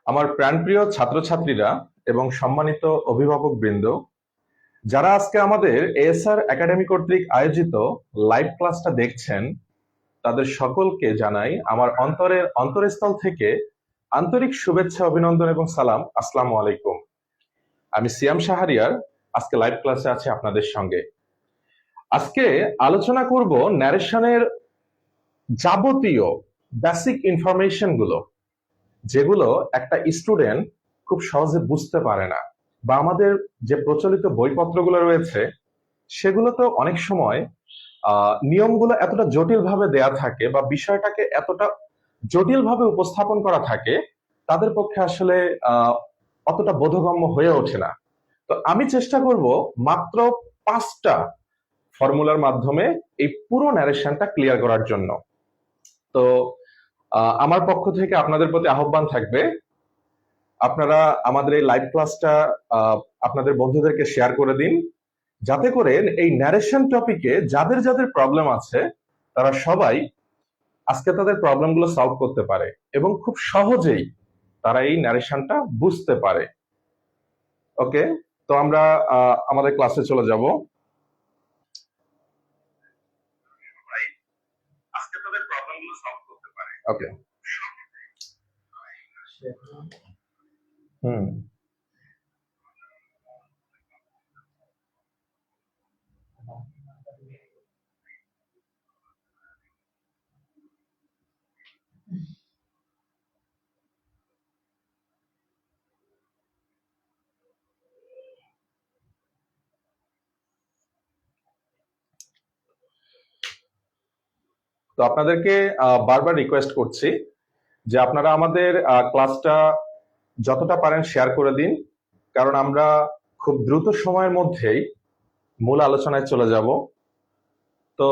আমার প্রাণপ্রিয় ছাত্রছাত্রীরা এবং সম্মানিত অভিভাবকবৃন্দ, যারা আজকে আমাদের এএসআর একাডেমি কর্তৃক আয়োজিত লাইভ ক্লাসটা দেখছেন, তাদের সকলকে জানাই আমার অন্তরস্থল থেকে আন্তরিক শুভেচ্ছা, অভিনন্দন এবং সালাম। আসসালামু আলাইকুম। আমি সিয়াম শাহরিয়ার, আজকে লাইভ ক্লাসে আছি আপনাদের সঙ্গে। আজকে আলোচনা করব ন্যারেশনের যাবতীয় বেসিক ইনফরমেশন গুলো, যেগুলো একটা স্টুডেন্ট খুব সহজে বুঝতে পারে না, বা আমাদের যে প্রচলিত বইপত্রগুলো রয়েছে সেগুলো তো অনেক সময় নিয়মগুলো এতটা জটিলভাবে দেয়া থাকে বা বিষয়টাকে এতটা জটিলভাবে উপস্থাপন করা থাকে, তাদের পক্ষে আসলে অতটা বোধগম্য হয়ে ওঠে না। তো আমি চেষ্টা করব মাত্র 5টা ফর্মুলার মাধ্যমে এই পুরো ন্যারেশনটা ক্লিয়ার করার জন্য। তো আমার পক্ষ থেকে আপনাদের প্রতি আহ্বান থাকবে, আপনারা আমাদের এই লাইভ ক্লাসটা আপনাদের বন্ধুদেরকে শেয়ার করে দিন, যাতে করে এই ন্যারেশন টপিকে যাদের যাদের প্রবলেম আছে তারা সবাই আজকে তাদের প্রবলেমগুলো সলভ করতে পারে এবং খুব সহজেই তারা এই ন্যারেশনটা বুঝতে পারে। ওকে, তো আমরা আমাদের ক্লাসে চলে যাব। আজকে তাদের প্রবলেমগুলো সলভ করতে পারে। ওকে, হুম, তো আপনাদেরকে বারবার রিকোয়েস্ট করছি যে আপনারা আমাদের ক্লাসটা যতটা পারেন শেয়ার করে দিন, কারণ আমরা খুব দ্রুত সময়ের মধ্যেই মূল আলোচনায় চলে যাব। তো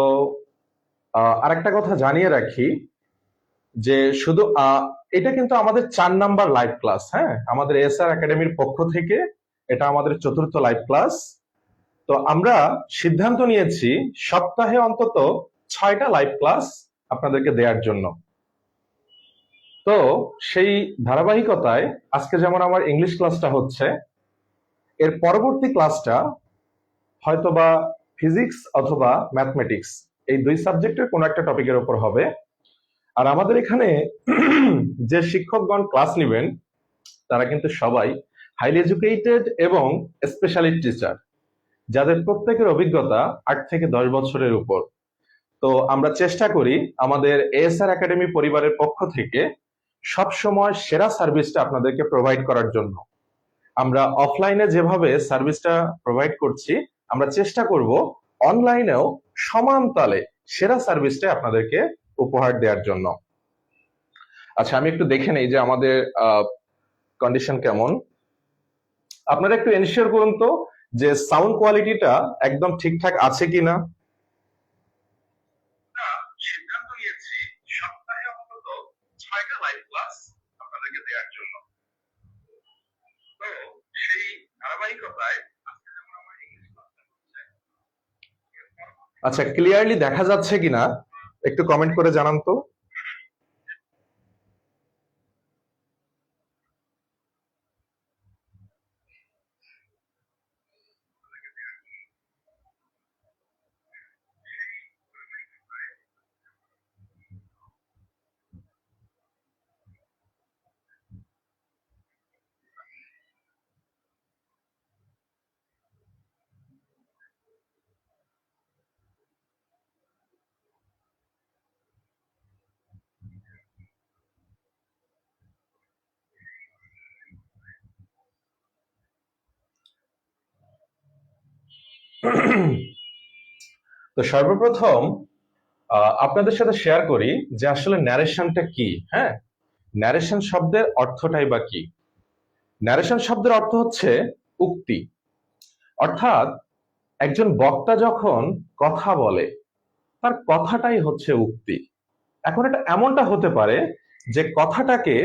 আরেকটা কথা জানিয়ে রাখি যে শুধু এটা কিন্তু আমাদের 4 নাম্বার লাইভ ক্লাস। হ্যাঁ, আমাদের এসআর একাডেমির পক্ষ থেকে এটা আমাদের 4র্থ লাইভ ক্লাস। তো আমরা সিদ্ধান্ত নিয়েছি সপ্তাহে অন্তত 6টা লাইভ ক্লাস আপনাদেরকে দেওয়ার জন্য। তো সেই ধারাবাহিকতায় আজকে যেমন আমার ইংলিশ ক্লাসটা হচ্ছে, এর পরবর্তী ক্লাসটা হয়তোবা ফিজিক্স অথবা ম্যাথমেটিক্স, এই 2 সাবজেক্টের কোনো একটা টপিকের উপর হবে। আর আমাদের এখানে যে শিক্ষকগণ ক্লাস নেবেন তারা কিন্তু সবাই হাইলি এডুকেটেড এবং স্পেশালিস্ট টিচার, যাদের প্রত্যেকের অভিজ্ঞতা 8 থেকে 10 বছরের উপর। তো আমরা চেষ্টা করি আমাদের এএসআর একাডেমি পরিবারের পক্ষ থেকে সব সময় সেরা সার্ভিসটা আপনাদেরকে প্রোভাইড করার জন্য। আমরা অফলাইনে যেভাবে সার্ভিসটা প্রোভাইড করছি, আমরা চেষ্টা করব অনলাইনেও সমান তালে সেরা সার্ভিসটা আপনাদেরকে উপহার দেওয়ার জন্য। আচ্ছা, আমি একটু দেখে নেই যে আমাদের কন্ডিশন কেমন। আপনারা একটু এনশিওর করুন তো যে সাউন্ড কোয়ালিটিটা একদম ঠিকঠাক আছে কিনা। সিদ্ধান্ত নিয়েছি সপ্তাহে অন্তত 6টা লাইভ ক্লাস আপনাদেরকে দেওয়ার জন্য। তো সেই ধারাবাহিকতায় আচ্ছা, ক্লিয়ারলি দেখা যাচ্ছে কিনা একটু কমেন্ট করে জানান তো। তো সর্বপ্রথম আপনাদের সাথে শেয়ার করি যে আসলে ন্যারেশনটা কি। হ্যাঁ, ন্যারেশন শব্দের অর্থটাই বা কি। ন্যারেশন শব্দের অর্থ হচ্ছে উক্তি, অর্থাৎ একজন বক্তা যখন কথা বলে তার কথাটাই হচ্ছে উক্তি। এখন এটা এমনটা হতে পারে যে কথাটাকে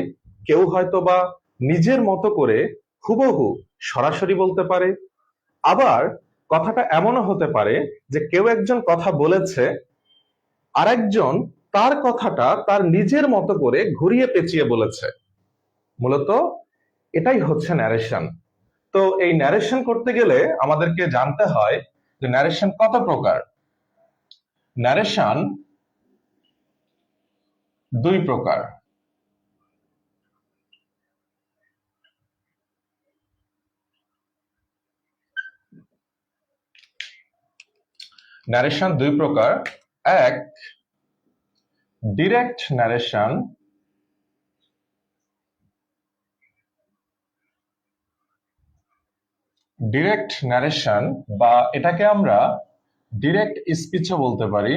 কেউ হয়তো বা নিজের মতো করে হুবহু সরাসরি বলতে পারে, আবার কথাটা এমনও হতে পারে যে কেউ একজন কথা বলেছে, আরেকজন তার কথাটা তার নিজের মতো করে ঘুরিয়ে পেঁচিয়ে বলেছে। মূলত এটাই হচ্ছে ন্যারেশন। তো এই ন্যারেশন করতে গেলে আমাদেরকে জানতে হয় যে ন্যারেশন কত প্রকার। ন্যারেশন দুই প্রকার। ন্যারেশন দুই প্রকার। এক, ডিরেক্ট ন্যারেশন। ডিরেক্ট ন্যারেশন বা এটাকে আমরা ডিরেক্ট স্পিচও বলতে পারি।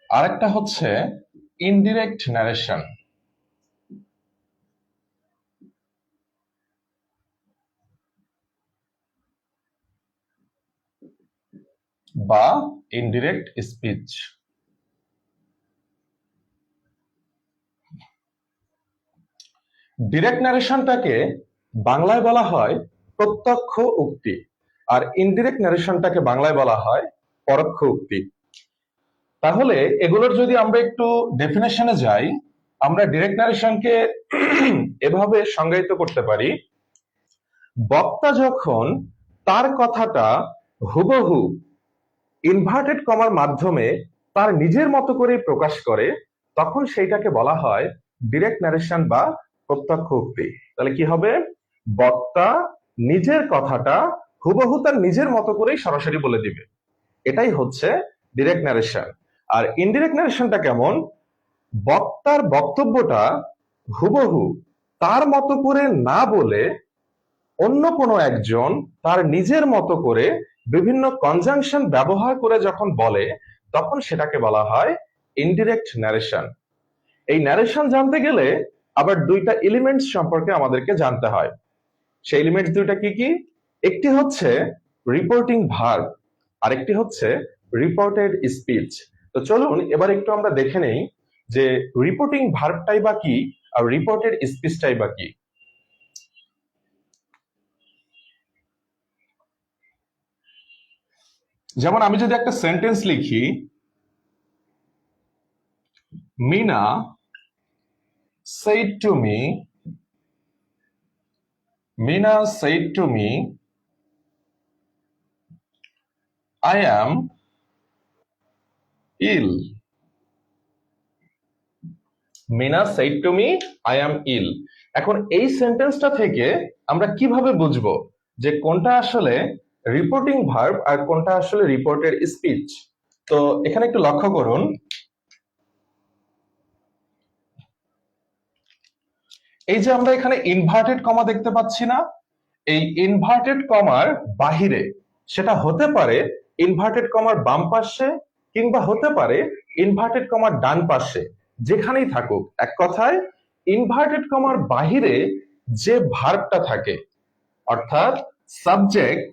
আরেকটা হচ্ছে ইনডিরেক্ট ন্যারেশন বা ইনডিরেক্ট স্পিচ। ডিরেক্ট ন্যারেশনটাকে বাংলায় বলা হয় প্রত্যক্ষ উক্তি, আর ইনডিরেক্ট ন্যারেশনটাকে বাংলায় বলা হয় পরোক্ষ উক্তি। তাহলে এগুলোর যদি আমরা একটু ডেফিনেশনে যাই, আমরা ডিরেক্ট ন্যারেশনকে এভাবে সংজ্ঞায়িত করতে পারি: বক্তা যখন তার কথাটা হুবহু ইনভার্টেড কমার মাধ্যমে তার নিজের মতো করে প্রকাশ করে, তখন সেইটাকে বলা হয় ডিরেক্ট ন্যারেশন বা প্রত্যক্ষ উক্তি। তাহলে কি হবে? বক্তা নিজের কথাটা হুবহু তার নিজের মতো করেই সরাসরি বলে দিবে, এটাই হচ্ছে ডিরেক্ট ন্যারেশন। আর ইনডিরেক্ট ন্যারেশনটা কেমন? বক্তার বক্তব্যটা হুবহু তার মতো করে না বলে অন্য কোনো একজন তার নিজের মতো করে বিভিন্ন কনজাংশন ব্যবহার করে যখন বলে, তখন সেটাকে বলা হয় ইনডিরেক্ট ন্যারেশন। এই ন্যারেশন জানতে গেলে আবার দুইটা এলিমেন্টস সম্পর্কে আমাদেরকে জানতে হয়। সেই এলিমেন্টস দুইটা কি কি? একটি হচ্ছে রিপোর্টিং ভার্ব, আরেকটি হচ্ছে রিপোর্টেড স্পিচ। তো চলুন এবার একটু আমরা দেখে নেই যে রিপোর্টিং ভার্বটাই বা কি আর রিপোর্টেড স্পিচটাই বা কি। যেমন আমি যদি একটা সেন্টেন্স লিখি, Mina said to me, Mina said to me, I am ill. Mina said to me, I am ill. এখন এই সেন্টেন্সটা থেকে আমরা কিভাবে বুঝবো যে কোনটা আসলে রিপোর্টিং ভার্ব আর কোনটা আসলে রিপোর্টেড স্পিচ? তো এখানে একটু লক্ষ্য করুন, এই যে আমরা এখানে ইনভার্টেড কমা দেখতে পাচ্ছি না? এই ইনভার্টেড কমার বাহিরে, সেটা হতে পারে ইনভার্টেড কমার বাম পাশে কিংবা হতে পারে ইনভার্টেড কমার ডান পাশে, যেখানেই থাকুক, এক কথায় ইনভার্টেড কমার বাহিরে যে ভার্বটা থাকে, অর্থাৎ সাবজেক্ট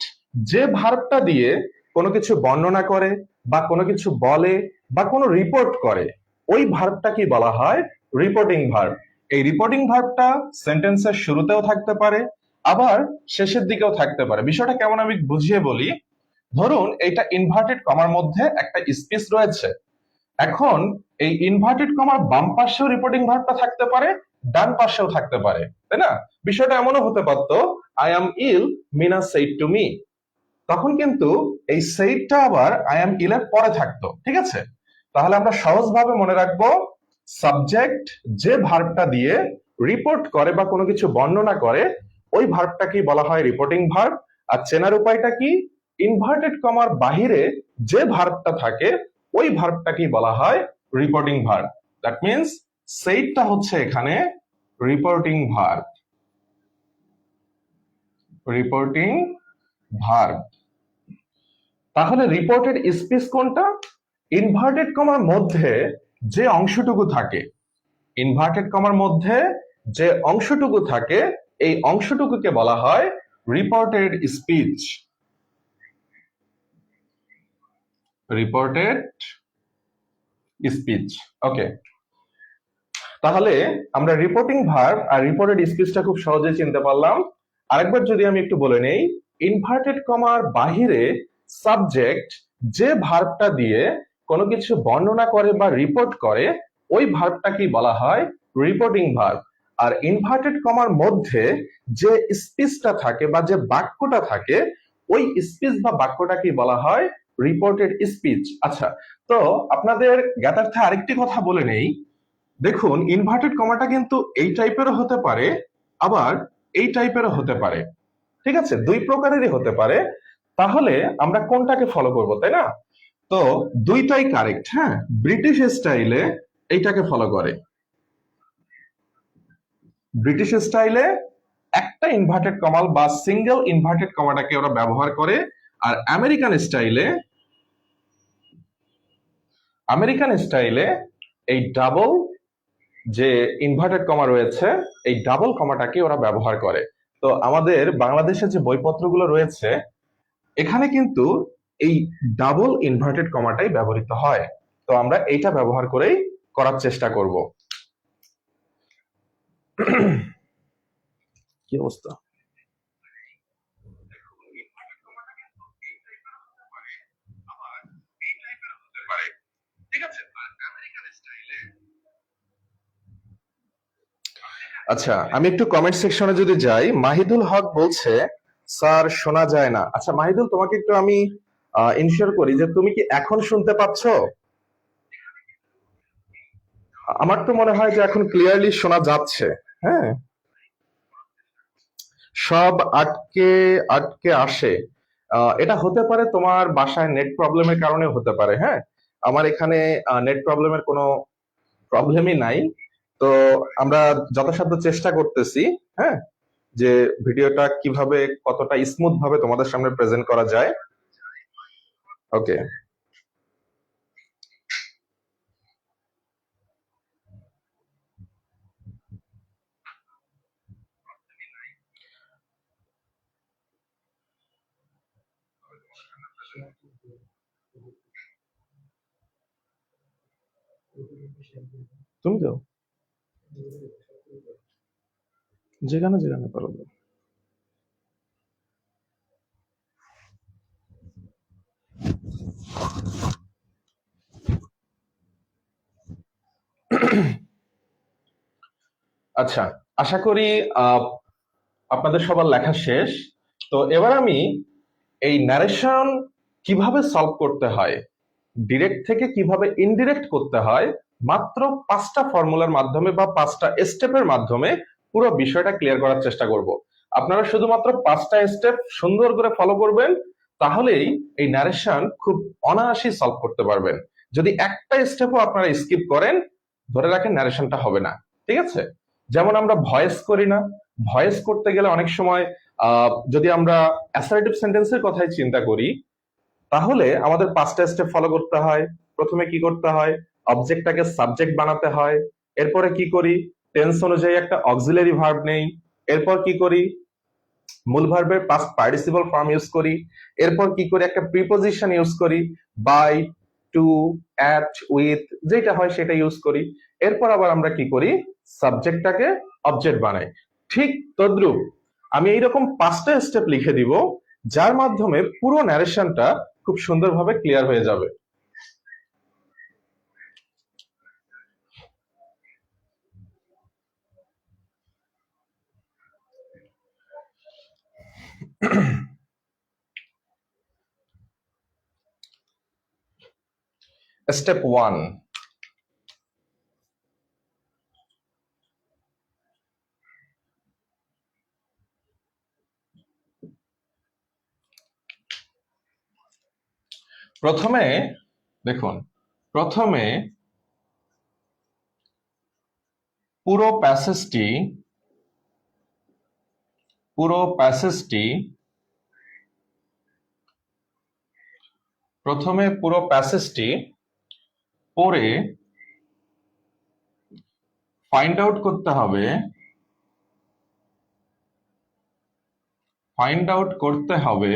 যে ভার্বটা দিয়ে কোনো কিছু বর্ণনা করে বা কোনো কিছু বলে বা কোনো রিপোর্ট করে, ওই ভার্বটাকে বলা হয় রিপোর্টিং ভার্ব। এই রিপোর্টিং ভার্বটা সেন্টেন্সের শুরুতেও থাকতে পারে, আবার শেষের দিকেও থাকতে পারে। বিষয়টা কেমন আমি বুঝিয়ে বলি। ধরুন এইটা ইনভার্টেড কমার মধ্যে একটা স্পেস রয়েছে। এখন এই ইনভার্টেড কমার বাম পাশেও রিপোর্টিং ভার্বটা থাকতে পারে, ডান পাশেও থাকতে পারে, তাই না? বিষয়টা এমনও হতে পারতো, I am ill, Meena said to me. তখন কিন্তু এই সেইডটা আবার আই অ্যাম ইল এর পরে থাকতো, ঠিক আছে? তাহলে আমরা সহজভাবে মনে রাখবো, সাবজেক্ট যে ভার্বটা দিয়ে রিপোর্ট করে বা কোনো কিছু বর্ণনা করে, ওই ভার্বটাকেই বলা হয় রিপোর্টিং ভার্ব। আর চেনার উপায়টা কি? ইনভার্টেড কমার বাহিরে যে ভার্বটা থাকে, ওই ভার্বটাকেই বলা হয় রিপোর্টিং ভার্ব। দ্যাট মিন্স সেইডটা হচ্ছে এখানে রিপোর্টিং ভার্ব। Reporting verb. তাহলে রিপোর্টেড স্পিচ কোনটা? ইনভার্টেড কমার মধ্যে যে অংশটুকু থাকে, ইনভার্টেড কমার মধ্যে যে অংশটুকু থাকে, এই অংশটুকুকে বলা হয় reported speech. Reported speech. Okay, তাহলে আমরা রিপোর্টিং ভার্ব আর রিপোর্টেড স্পিচটা খুব সহজে চিনতে পারলাম। আরেকবার যদি আমি একটু বলে নেই, ইনভার্টেড কমার বাহিরে সাবজেক্ট যে ভার্বটা দিয়ে কোনো কিছু বর্ণনা করে বা রিপোর্ট করে, ওই ভার্বটাকেই বলা হয় রিপোর্টিং ভার্ব। আর ইনভার্টেড কমার মধ্যে যে স্পিচটা থাকে বা যে বাক্যটা থাকে, ওই স্পিচ বা বাক্যটাকেই বলা হয় রিপোর্টেড স্পিচ। আচ্ছা, তো আপনাদের জ্ঞাতার্থে আরেকটি কথা বলে নেই। দেখুন, ইনভার্টেড কমাটা কিন্তু এই টাইপেরও হতে পারে, আবার এই টাইপেরও হতে পারে। ঠিক আছে, দুই প্রকারেরই হতে পারে। তাহলে আমরা কোনটাকে ফলো করব, তাই না? তো দুইটাই কারেক্ট। হ্যাঁ, ব্রিটিশ স্টাইলে এইটাকে ফলো করে। ব্রিটিশ স্টাইলে একটা ইনভার্টেড কমাল বা সিঙ্গেল ইনভার্টেড কমাটাকে ওরা ব্যবহার করে। আর আমেরিকান স্টাইলে এই ডাবল যে ইনভার্টেড কমা রয়েছে, এই ডাবল কমাটাকে ওরা ব্যবহার করে। তো আমাদের বাংলাদেশে যে বইপত্রগুলো রয়েছে, এখানে কিন্তু এই ডাবল ইনভার্টেড কমাটাই ব্যবহৃত হয়। তো আমরা এইটা ব্যবহার করেই করার চেষ্টা করব। কি অবস্থা? আচ্ছা, আমি একটু কমেন্ট সেকশনে যদি যাই, মাহিদুল হক বলছে স্যার শোনা যায় না। আচ্ছা মাহিদুল, তোমাকে একটু আমি ইনশিওর করি যে তুমি কি এখন শুনতে পাচ্ছো? আমার তো মনে হয় যে এখন ক্লিয়ারলি শোনা যাচ্ছে। হ্যাঁ, সব আটকে আটকে আসে। এটা হতে পারে তোমার বাসায় নেট প্রবলেমের কারণে হতে পারে। হ্যাঁ, আমার এখানে নেট প্রবলেমের কোনো প্রবলেমই নাই। তো আমরা যথাসাধ্য চেষ্টা করতেছি, হ্যাঁ, যে ভিডিওটা কিভাবে কতটা স্মুথ ভাবে তোমাদের সামনে প্রেজেন্ট করা যায়। ওকে। তুমি তো যেখানে যেখানে পারো দাও। আচ্ছা, আশা করি আহ, আপনাদের সবার লেখা শেষ। তো এবার আমি এই ন্যারেশন কিভাবে সলভ করতে হয়, ডিরেক্ট থেকে কিভাবে ইনডিরেক্ট করতে হয়, মাত্র 5টা ফর্মুলার মাধ্যমে বা 5টা স্টেপের মাধ্যমে পুরো বিষয়টা ক্লিয়ার করার চেষ্টা করব। আপনারা শুধুমাত্র 5টা স্টেপ সুন্দর করে ফলো করবেন, তাহলেই এই ন্যারেশন খুব অনায়াসে সলভ করতে পারবেন। যদি একটা স্টেপও আপনারা স্কিপ করেন, ধরে রাখেন ন্যারেশনটা হবে না। ঠিক আছে? যেমন আমরা ভয়েস করি না, ভয়েস করতে গেলে অনেক সময় যদি আমরা অ্যাসার্টিভ সেন্টেন্সের কথাই চিন্তা করি, তাহলে আমাদের 5টা স্টেপ ফলো করতে হয়। প্রথমে কি করতে হয়? অবজেক্টটাকে সাবজেক্ট বানাতে হয়। এরপরে কি করি? টেন্স অনুযায়ী একটা অক্সিলারি ভার্ব নেই। এরপর কি করি? মূল ভার্বের পাস্ট পার্টিসিপল ফর্ম ইউজ করি। এরপর কি করি? একটা প্রিপোজিশন ইউজ করি, বাই, টু, অ্যাট, উইথ, যেটা হয় সেটা ইউজ করি। এরপর আবার আমরা কি করি? সাবজেক্টটাকে অবজেক্ট বানাই। ঠিক তদ্রুপ আমি এইরকম 5টা স্টেপ লিখে দিব, যার মাধ্যমে পুরো ন্যারেশনটা খুব সুন্দরভাবে ক্লিয়ার হয়ে যাবে। স্টেপ 1, প্রথমে দেখুন, প্রথমে পুরো প্যাসেজটি পুরো প্যাসেজটি প্রথমে পুরো প্যাসেজটি পড়ে ফাইন্ড আউট করতে হবে, ফাইন্ড আউট করতে হবে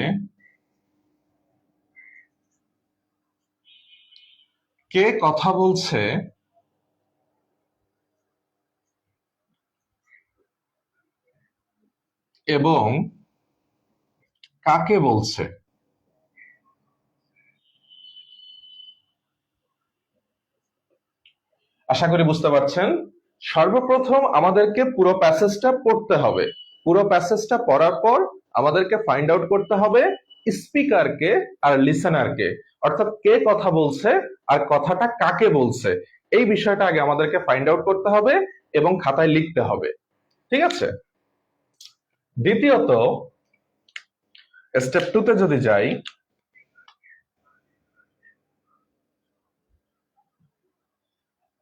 কে কথা বলছে এবং কাকে বলছে। আশা করি বুঝতে পারছেন। সর্বপ্রথম আমাদেরকে পুরো প্যাসেজটা পড়তে হবে। পুরো প্যাসেজটা পড়ার পর আমাদেরকে ফাইন্ড আউট করতে হবে স্পিকারকে আর লিসেনারকে, অর্থাৎ কে কথা বলছে আর কথাটা কাকে বলছে, এই বিষয়টা আগে আমাদেরকে ফাইন্ড আউট করতে হবে এবং খাতায় লিখতে হবে। ঠিক আছে? দ্বিতীয়ত, স্টেপ 2 তে যদি যাই,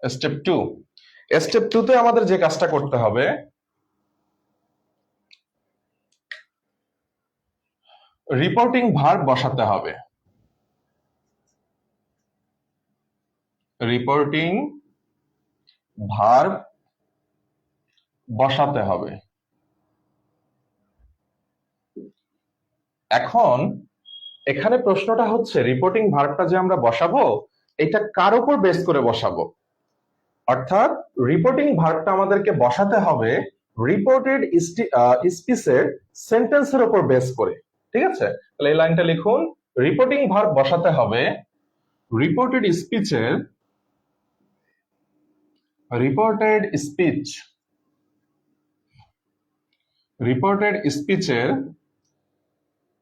স্টেপ 2 তে আমাদের যে কাজটা করতে হবে, রিপোর্টিং ভার্ব বসাতে হবে। রিপোর্টিং ভার্ব বসাতে হবে। এখন এখানে প্রশ্নটা হচ্ছে, রিপোর্টিং ভার্বটা যে আমরা বসাবো, এটা কার উপর বেস করে বসাবো? অর্থাৎ রিপোর্টিং ভার্বটা আমাদেরকে বসাতে হবে রিপোর্টেড স্পিচের সেন্টেন্সের উপর বেস করে। ঠিক আছে? তাহলে এই লাইনটা লিখুন, রিপোর্টিং ভার্ব বসাতে হবে রিপোর্টেড স্পিচের রিপোর্টেড স্পিচের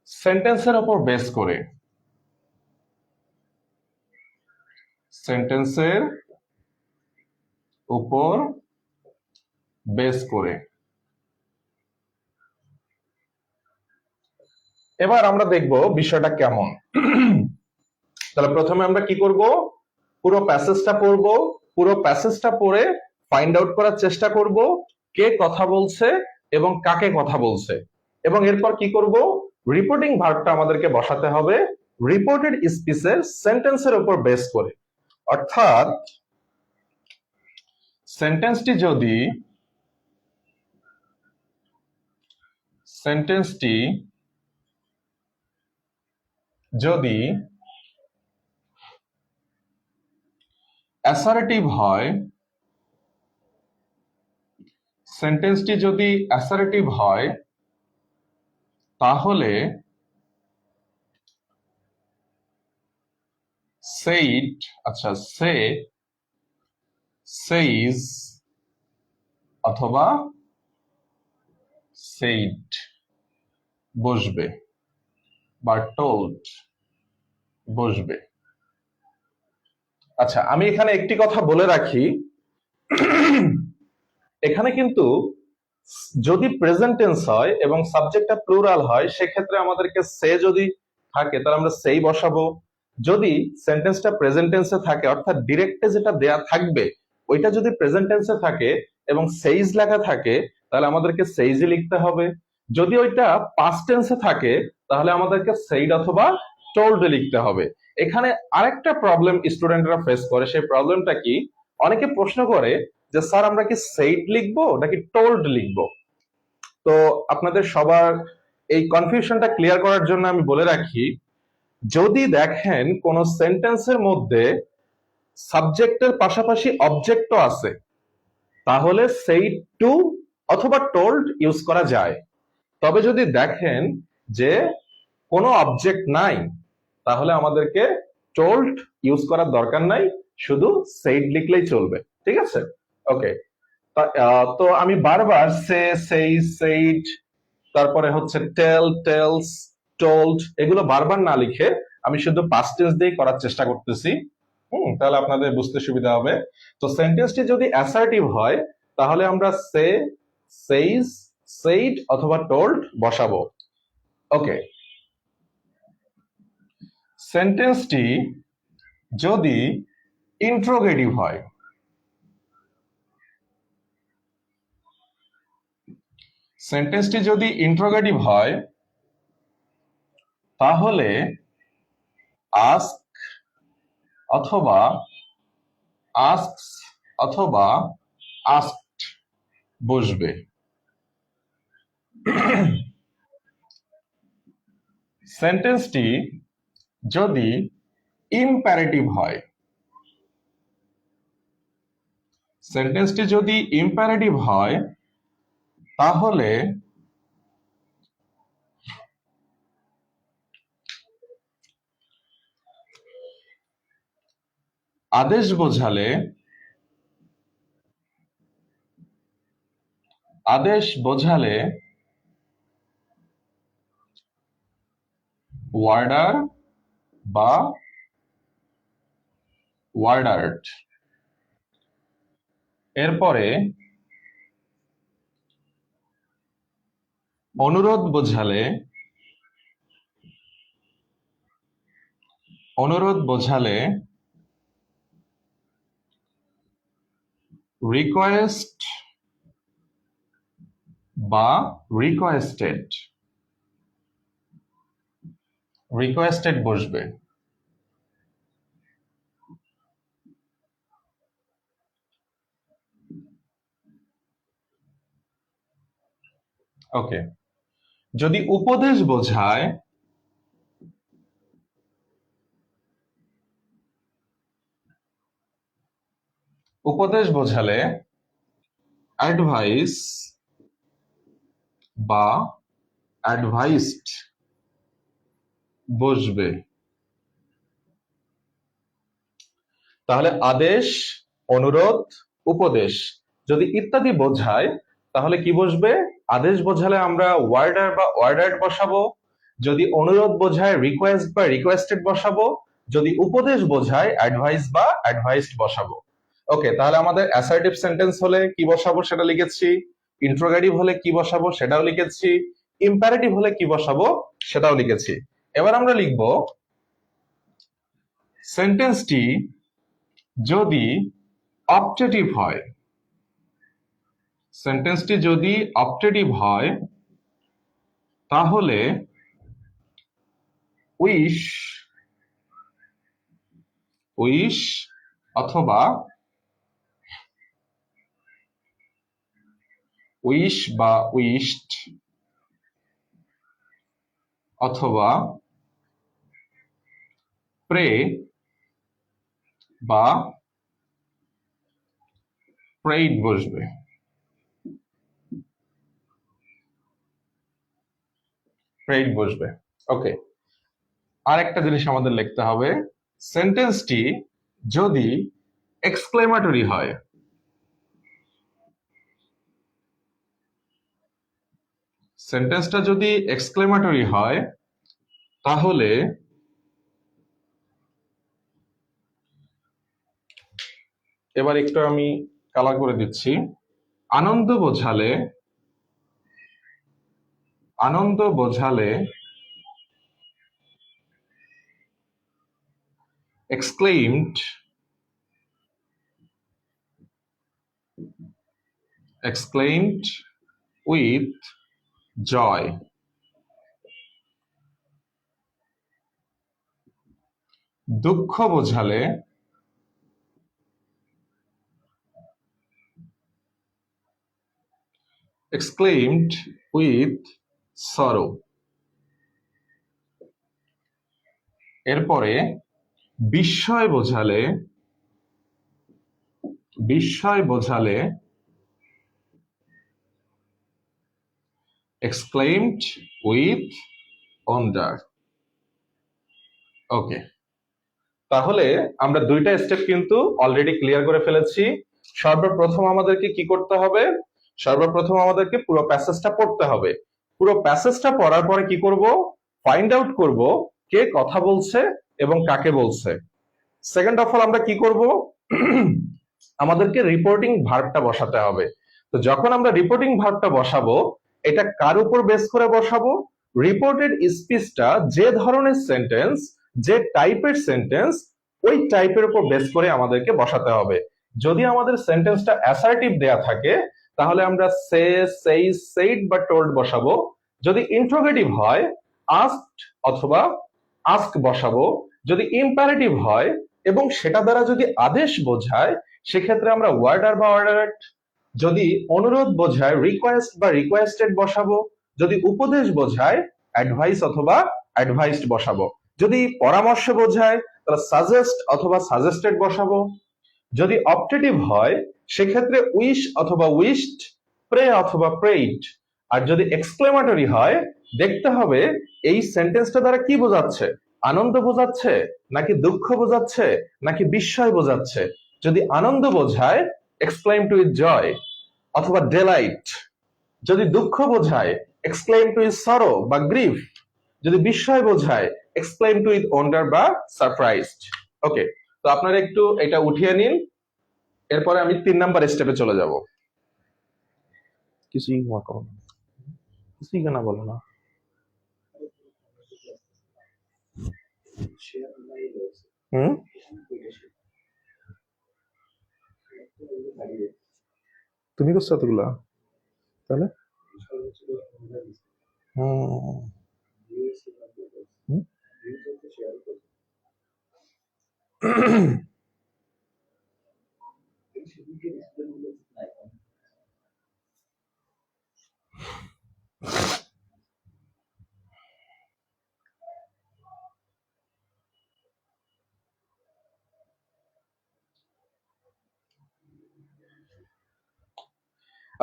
সেন্টেন্সের উপর বেস করে। সেন্টেন্সের উপর বেস করে। এবার আমরা দেখব বিষয়টা কেমন। তাহলে প্রথমে আমরা কি করব, পুরো প্যাসেজটা পড়ব। পুরো প্যাসেজটা পড়ে ফাইন্ড আউট করার চেষ্টা করব কে কথা বলছে এবং কাকে কথা বলছে। এবং এরপর কি করব, রিপোর্টিং ভার্বটা আমাদেরকে বসাতে হবে রিপোর্টেড স্পিচের সেন্টেন্সের উপর বেস করে। অর্থাৎ সেন্টেন্সটি যদি অ্যাসার্টিভ হয়, তাহলে সেইড, আচ্ছা সে, সেইজ অথবা সেইড বসবে বা টোল্ড বসবে। আচ্ছা, আমি এখানে একটি কথা বলে রাখি, এখানে কিন্তু যদি প্রেজেন্ট টেন্স হয় এবং সাবজেক্টটা প্লুরাল হয়, সেক্ষেত্রে আমাদেরকে সে যদি থাকে তাহলে আমরা সেই বসাবো। যদি সেন্টেন্সটা প্রেজেন্ট টেন্সে থাকে, অর্থাৎ ডিরেক্টে যেটা দেয়া থাকবে ওইটা যদি প্রেজেন্ট টেন্সে থাকে এবং সেইজ লেখা থাকে, তাহলে আমাদেরকে সেইজই লিখতে হবে। যদি ওইটা পাস্ট টেন্সে থাকে, তাহলে আমাদেরকে সেইড অথবা টোল্ড লিখতে হবে। এখানে আরেকটা প্রবলেম স্টুডেন্টরা ফেস করে, সেই প্রবলেমটা কি, অনেকে প্রশ্ন করে যে স্যার আমরা কি সেইড লিখবো নাকি টোল্ড লিখবো। তো আপনাদের সবার এই কনফিউশনটা ক্লিয়ার করার জন্য আমি বলে রাখি, যদি দেখেন কোন সেন্টেন্সের মধ্যে সাবজেক্টের পাশাপাশি অবজেক্টও আছে, তাহলে সেইড টু অথবা টোল্ড ইউজ করা যায়। তবে যদি দেখেন যে কোনো অবজেক্ট নাই, তাহলে আমাদেরকে টোল্ড ইউজ করার দরকার নাই, শুধু সেইড লিখলেই চলবে। ঠিক আছে? ওকে। তো আমি বারবার সে, সেই, সেইড, তারপরে হচ্ছে টেল, টেলস, টোল্ড, এগুলো বারবার না লিখে আমি শুধু পাস্ট টেন্স দিয়ে করার চেষ্টা করতেছি। তাহলে আপনাদের বুঝতে সুবিধা হবে। তো সেন্টেন্সটি যদি অ্যাসার্টিভ হয়, তাহলে আমরা সে, সেইজ, সেইড অথবা টোল্ড বসাবো। ওকে। সেন্টেন্সটি যদি ইন্ট্রোগেটিভ হয়, তাহলে আস্ক অথবা আস্কস অথবা আস্কড বসবে। সেন্টেন্সটি যদি ইম্পারেটিভ হয়, তাহলে আদেশ বোঝালে আদেশ বোঝালে ওয়ার্ডার বা ওয়ার্ডার্ড। এরপরে অনুরোধ বোঝালে রিকোয়েস্ট বা রিকোয়েস্টেড বসবে। ওকে, যদি উপদেশ বোঝায় বোঝালে অ্যাডভাইস বা অ্যাডভাইসড বসবে। তাহলে আদেশ, অনুরোধ, উপদেশ যদি ইত্যাদি বোঝায় তাহলে কি বসবে? আদেশ বোঝালে আমরা ওয়ার্ডার বা ওয়ার্ডার্ড বসাবো, যদি অনুরোধ বোঝায় রিকোয়েস্ট বা রিকোয়েস্টেড বসাবো, যদি উপদেশ বোঝায় অ্যাডভাইস বা অ্যাডভাইসড বসাবো। ওকে, তাহলে আমাদের অ্যাসার্টিভ সেন্টেন্স হলে কি বসাবো সেটা লিখেছি, ইন্ট্রোগেটিভ হলে কি বসাবো সেটাও লিখেছি, ইম্পারেটিভ হলে কি বসাবো সেটাও লিখেছি। এবার আমরা লিখব সেন্টেন্সটি যদি অপটেটিভ হয়, তাহলে উইশ অথবা উইশ বা উইশড অথবা প্রে বা প্রেইড বসবে। ওকে, আর একটা জিনিস আমাদের লিখতে হবে, সেন্টেন্সটি যদি এক্সক্লেমেটরি হয়, তাহলে এবার একটু আমি কালার করে দিচ্ছি। আনন্দ বোঝালে exclaimed with joy। দুঃখ বোঝালে exclaimed with sorrow। এরপরে বিস্ময় বোঝালে exclaimed with wonder। ওকে, তাহলে আমরা দুইটা স্টেপ কিন্তু অলরেডি ক্লিয়ার করে ফেলেছি। সর্বপ্রথম আমাদেরকে কি করতে হবে? সর্বপ্রথম আমাদেরকে পুরো প্যাসেজটা পড়তে হবে। পুরো প্যাসেজটা পড়ার পরে কি করব? ফাইন্ড আউট করব কে কথা বলছে এবং কাকে বলছে। সেকেন্ড অফ অল আমরা কি করব? আমাদেরকে রিপোর্টিং ভার্বটা বসাতে হবে। তো যখন আমরা রিপোর্টিং ভার্বটা বসাবো, এটা কার উপর বেস করে বসাবো? রিপোর্টেড স্পিচটা যে ধরনের সেন্টেন্স, যে টাইপের সেন্টেন্স, ওই টাইপের উপর বেস করে আমাদেরকে বসাতে হবে। যদি আমাদের সেন্টেন্সটা অ্যাসার্টিভ দেয়া থাকে তাহলে আমরা সে, সেই, সেইড বা টোল্ড বসাবো। যদি ইন্ট্রোগেটিভ হয় আস্কড অথবা আস্ক বসাবো। যদি ইম্পারেটিভ হয় এবং সেটা দ্বারা যদি আদেশ বোঝায় সেক্ষেত্রে আমরা ওয়ার্ডার বা ওয়ার্ডারেট। যদি অনুরোধ বোঝায় রিকোয়েস্ট বা রিকোয়েস্টেড বসাবো। যদি উপদেশ বোঝায় অ্যাডভাইস অথবা অ্যাডভাইসড বসাবো। যদি পরামর্শ বোঝায় তাহলে সাজেস্ট অথবা সাজেস্টেড বসাবো। যদি অপটেটিভ হয় সেক্ষেত্রে উইশ অথবা উইশড, প্রে অথবা প্রেইড। আর যদি এক্সক্লেমেটরি হয় দেখতে হবে এই সেন্টেন্সটা দ্বারা কি বোঝাচ্ছে, আনন্দ বোঝাচ্ছে নাকি দুঃখ বোঝাচ্ছে নাকি বিস্ময় বোঝাচ্ছে। যদি আনন্দ বোঝায় এক্সক্লেইমড উইথ জয় অথবা ডেলাইট, যদি দুঃখ বোঝায় এক্সক্লেম টু ইজ সরো বা গ্রিফ, যদি বিস্ময় বোঝায় এক্সক্লেম টু ইজ ওয়ান্ডার বা সারপ্রাইজড। ওকে, তো আপনারা একটু এটা উঠিয়ে নিন, এরপরে আমি 3 নাম্বার স্টেপে চলে যাব। কিছুই কিছুই কেন বলো না? হুম, তুমি করছো এতগুলা তাহলে? হুম, হুম।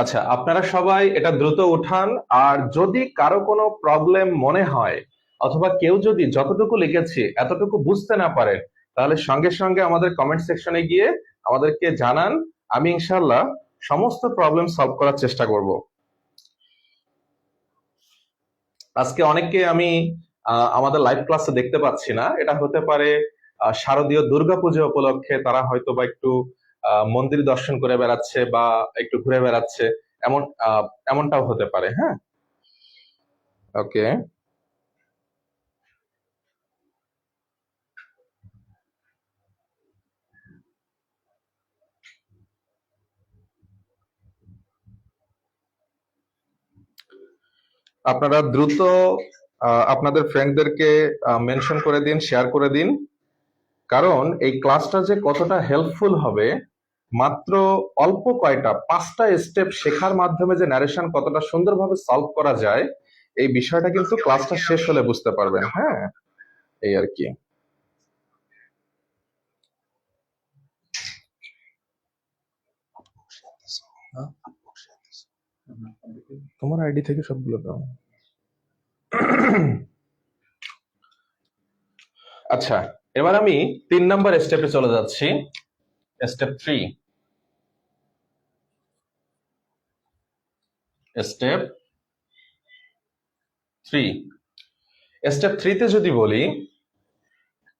আচ্ছা, আপনারা সবাই এটা দ্রুত উঠান। আর যদি কারো কোনো প্রবলেম মনে হয় অথবা কেউ যদি যতটুকু লিখেছি এতটুকু বুঝতে না পারেন, তাহলে সঙ্গে সঙ্গে আমাদের কমেন্ট সেকশনে গিয়ে আমাদেরকে জানান। আমি ইনশাল্লাহ সমস্ত প্রবলেম সলভ করার চেষ্টা করব। আজকে অনেককে আমি আমাদের লাইভ ক্লাসে দেখতে পাচ্ছি না। এটা হতে পারে শারদীয় দুর্গাপূজা উপলক্ষে তারা হয়তো বা একটু মন্দির দর্শন করে বেড়াচ্ছে বা একটু ঘুরে বেড়াচ্ছে, এমন এমনটাও হতে পারে। হ্যাঁ, ওকে। আপনারা দ্রুত আপনাদের ফ্রেন্ডদেরকে মেনশন করে দিন, শেয়ার করে দিন, কারণ এই ক্লাসটা যে কতটা হেল্পফুল হবে, মাত্র অল্প কয়টা 5টা স্টেপ শেখার মাধ্যমে যে ন্যারেশন কতটা সুন্দরভাবে সলভ করা যায়, এই বিষয়টা কিন্তু ক্লাসটা শেষ হলে বুঝতে পারবেন। হ্যাঁ, এই আর কি। তোমার আইডি থেকে সবগুলো দাও। আচ্ছা, এবার আমি 3 নাম্বার স্টেপে চলে যাচ্ছি। স্টেপ 3। স্টেপ 3। স্টেপ 3 তে যদি বলি,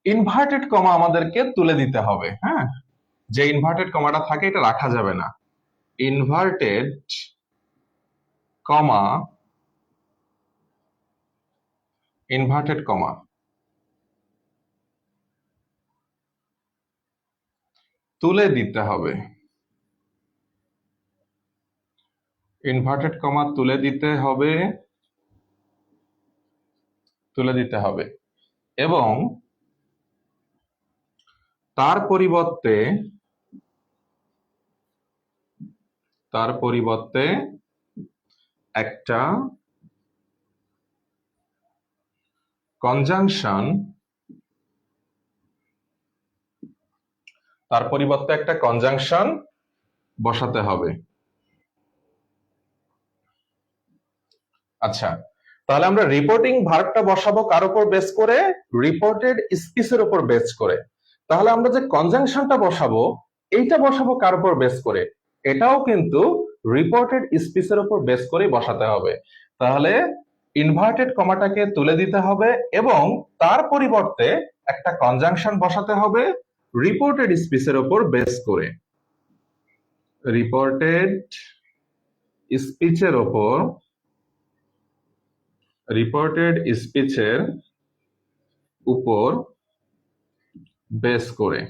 ইনভার্টেড কমা আমাদেরকে তুলে দিতে হবে। হ্যাঁ, যে ইনভার্টেড কমাটা থাকে এটা রাখা যাবে না। ইনভার্টেড কমা, ইনভার্টেড কমা তুলে দিতে হবে। ইনভার্টেড কমা তুলে দিতে হবে, তুলে দিতে হবে। এবং তার পরিবর্তে, তার পরিবর্তে একটা কনজাংশন, তার পরিবর্তে একটা কনজাংশন বসাতে হবে। আচ্ছা, তাহলে আমরা রিপোর্টিং ভার্বটা বসাবো কার উপর বেস করে? রিপোর্টেড স্পিচের উপর বেস করে। তাহলে আমরা যে কনজাংশনটা বসাবো, এইটা বসাবো কার উপর বেস করে? এটাও কিন্তু রিপোর্টেড স্পিচের উপর বেস করে বসাতে হবে। তাহলে ইনভার্টেড কমাটাকে তুলে দিতে হবে এবং তার পরিবর্তে একটা কনজাংশন বসাতে হবে রিপোর্টেড স্পিচের উপর বেস করে। রিপোর্টেড স্পিচের উপর, রিপোর্টেড স্পিচের উপর বেস করে,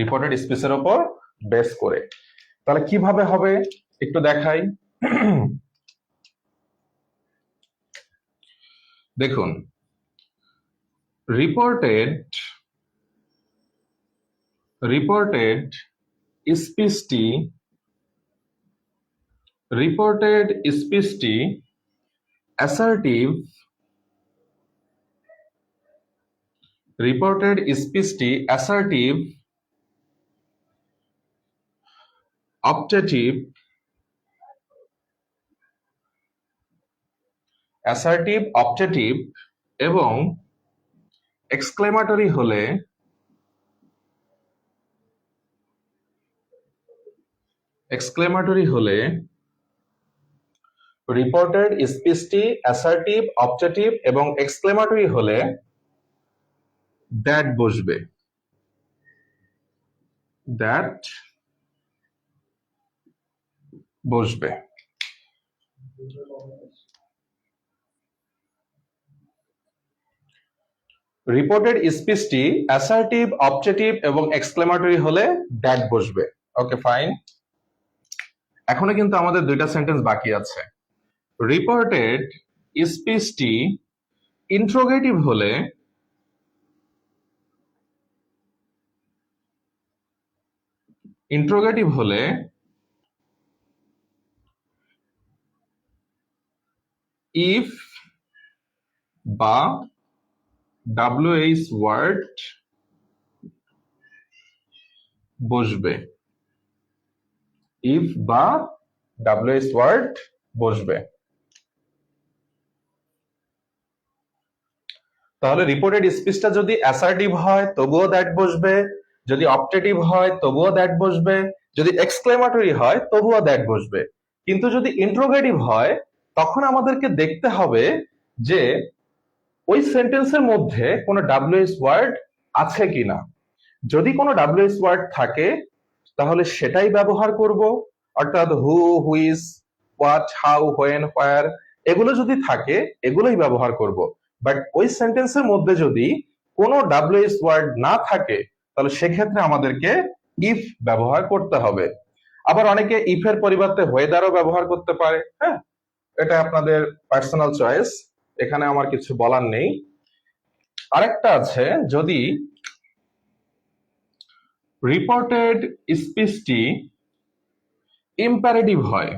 রিপোর্টেড স্পিচের উপর বেস করে। তাহলে কিভাবে হবে একটু দেখাই। দেখুন, রিপোর্টেড, রিপোর্টেড স্পিচটি, রিপোর্টেড স্পিচটি অ্যাসার্টিভ, রিপোর্টেড স্পিচটি অ্যাসার্টিভ, অপটেটিভ, অ্যাসার্টিভ, অপটেটিভ এবং এক্সক্লেমেটরি হলে, এক্সক্লেমেটরি হলে রিপোর্টেড স্পিচটি অ্যাসার্টিভ, অবজেক্টিভ এবং এক্সক্লেমেটরি হলে দ্যাট বসবে। দ্যাট বসবে। রিপোর্টেড স্পিচটি অ্যাসার্টিভ, অবজেক্টিভ এবং এক্সক্লেমেটরি হলে দ্যাট বসবে। Okay fine. এখনো কিন্তু আমাদের দুইটা সেন্টেন্স বাকি আছে। রিপোর্টেড স্পিচটি ইন্ট্রোগেটিভ হলে ইফ বা WH ওয়ার্ড বসবে। ইফ বা WH ওয়ার্ড বসবে। তাহলে রিপোর্টেড স্পিচটা যদি অ্যাসার্টিভ হয় তবুও দ্যাট বসবে, যদি অবজেক্টিভ হয় তবুও দ্যাট বসবে, যদি এক্সক্লেমেটরি হয় তবুও দ্যাট বসবে। কিন্তু যদি ইন্ট্রোগেটিভ হয় তখন আমাদেরকে দেখতে হবে যে ওই সেন্টেন্সের মধ্যে কোনো WH ওয়ার্ড আছে কিনা। যদি কোনো WH ওয়ার্ড থাকে তাহলে সেটাই ব্যবহার করব, অর্থাৎ হু, হুইচ, হোয়াট, হাউ, হোয়েন, হোয়ার এগুলো যদি থাকে এগুলোই ব্যবহার করব। বাট ওই সেন্টেন্সের মধ্যে যদি কোনো WH ওয়ার্ড না থাকে তাহলে সেক্ষেত্রে আমাদেরকে ইফ ব্যবহার করতে হবে। আবার অনেকে ইফ এর পরিবর্তে ওয়েদারও ব্যবহার করতে পারে। হ্যাঁ, এটা আপনাদের পার্সোনাল চয়েস, এখানে আমার কিছু বলার নেই। আরেকটা আছে, যদি রিপোর্টেড স্পিচটি ইম্পারেটিভ হয়,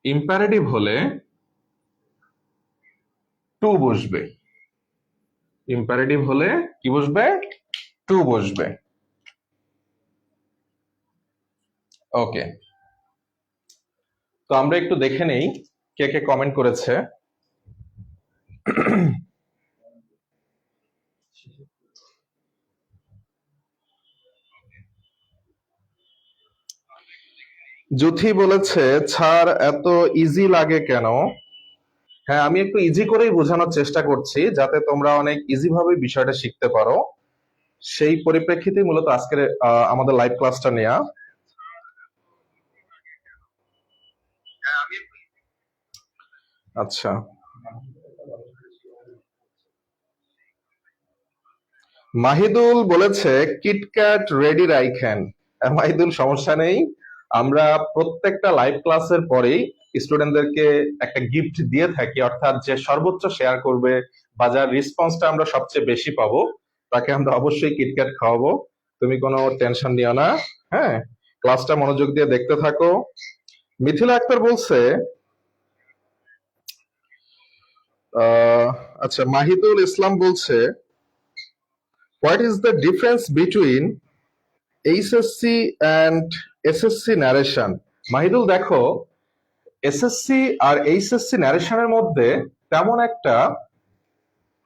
ইম্পারেটিভ হলে টু বসবে। ইম্পারেটিভ হলে কি বসবে? টু বসবে। ওকে, তো আমরা একটু দেখে নেই কে কে কমেন্ট করেছে। জুথি বলেছে, ছাড় এত ইজি লাগে কেন? হ্যাঁ, আমি একটু ইজি করেই বোঝানোর চেষ্টা করছি যাতে তোমরা অনেক ইজি ভাবে বিষয়টা শিখতে পারো। সেই পরিপ্রেক্ষিতে মূলত আজকের আমাদের লাইভ ক্লাসটা নেওয়া। আচ্ছা, মাহিদুল বলেছে কিটক্যাট রেডি রাইখেন। মাহিদুল, সমস্যা নেই, আমরা প্রত্যেকটা লাইভ ক্লাসের পরেই স্টুডেন্টদেরকে একটা গিফট দিয়ে থাকি, অর্থাৎ যে সর্বোচ্চ শেয়ার করবে বা যার রেসপন্সটা আমরা সবচেয়ে বেশি পাবো তাকে আমরা অবশ্যই কিটক্যাট খাওয়াবো। তুমি কোনো টেনশন নিও না। হ্যাঁ, ক্লাসটা মনোযোগ দিয়ে দেখতে থাকো। মিথিলা আক্তার বলছে, আচ্ছা, মাহিদুল ইসলাম বলছে, what is the difference between HSC and SSC narration? Mahidul দেখো, এসএসসি আর এইচএসসি ন্যারেশনের মধ্যে তেমন একটা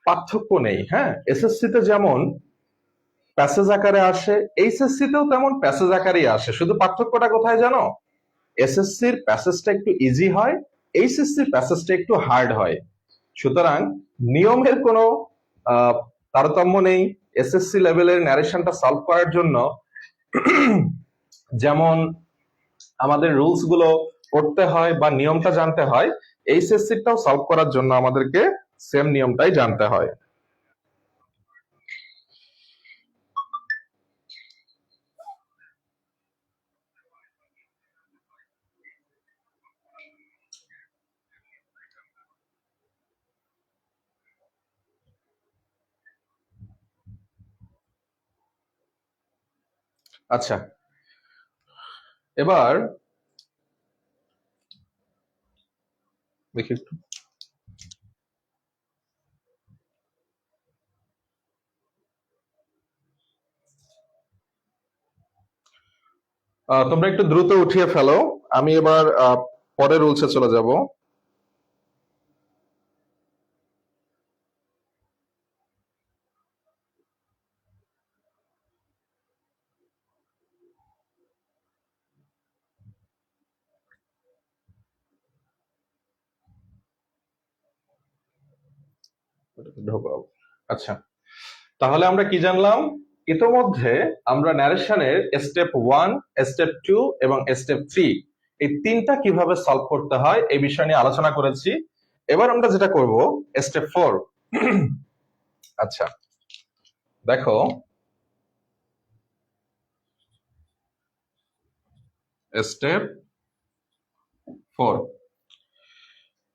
পার্থক্য নেই। হ্যাঁ, এসএসসি তে যেমন প্যাসেজ আকারে আসে, এইচএসসি তেও তেমন প্যাসেজ আকারেই আসে। শুধু পার্থক্যটা কোথায় জানো? এসএসসির প্যাসেজটা একটু ইজি হয়, এইচএসসির প্যাসেজটা একটু হার্ড হয়। সুতরাং নিয়মের কোনো তারতম্য নেই। এসএসসি লেভেলের ন্যারেশনটা সলভ করার জন্য যেমন আমাদের রুলস গুলো পড়তে হয় বা নিয়মটা জানতে হয়, এইচএসসিটাও সলভ করার জন্য আমাদেরকে সেম নিয়মটাই জানতে হয়। আচ্ছা, এবার দেখি একটু। তোমরা একটু দ্রুত উঠিয়ে ফেলো, আমি এবার পরের রুলসে চলে যাব। ঢোকাবো। আচ্ছা, তাহলে আমরা কি জানলাম? ইতোমধ্যে আমরা ন্যারেশনের স্টেপ 1, স্টেপ 2 এবং স্টেপ 3 এই তিনটা কিভাবে সলভ করতে হয় এই বিষয় নিয়ে আলোচনা করেছি। এবার আমরা যেটা করব স্টেপ 4। আচ্ছা, দেখো স্টেপ 4।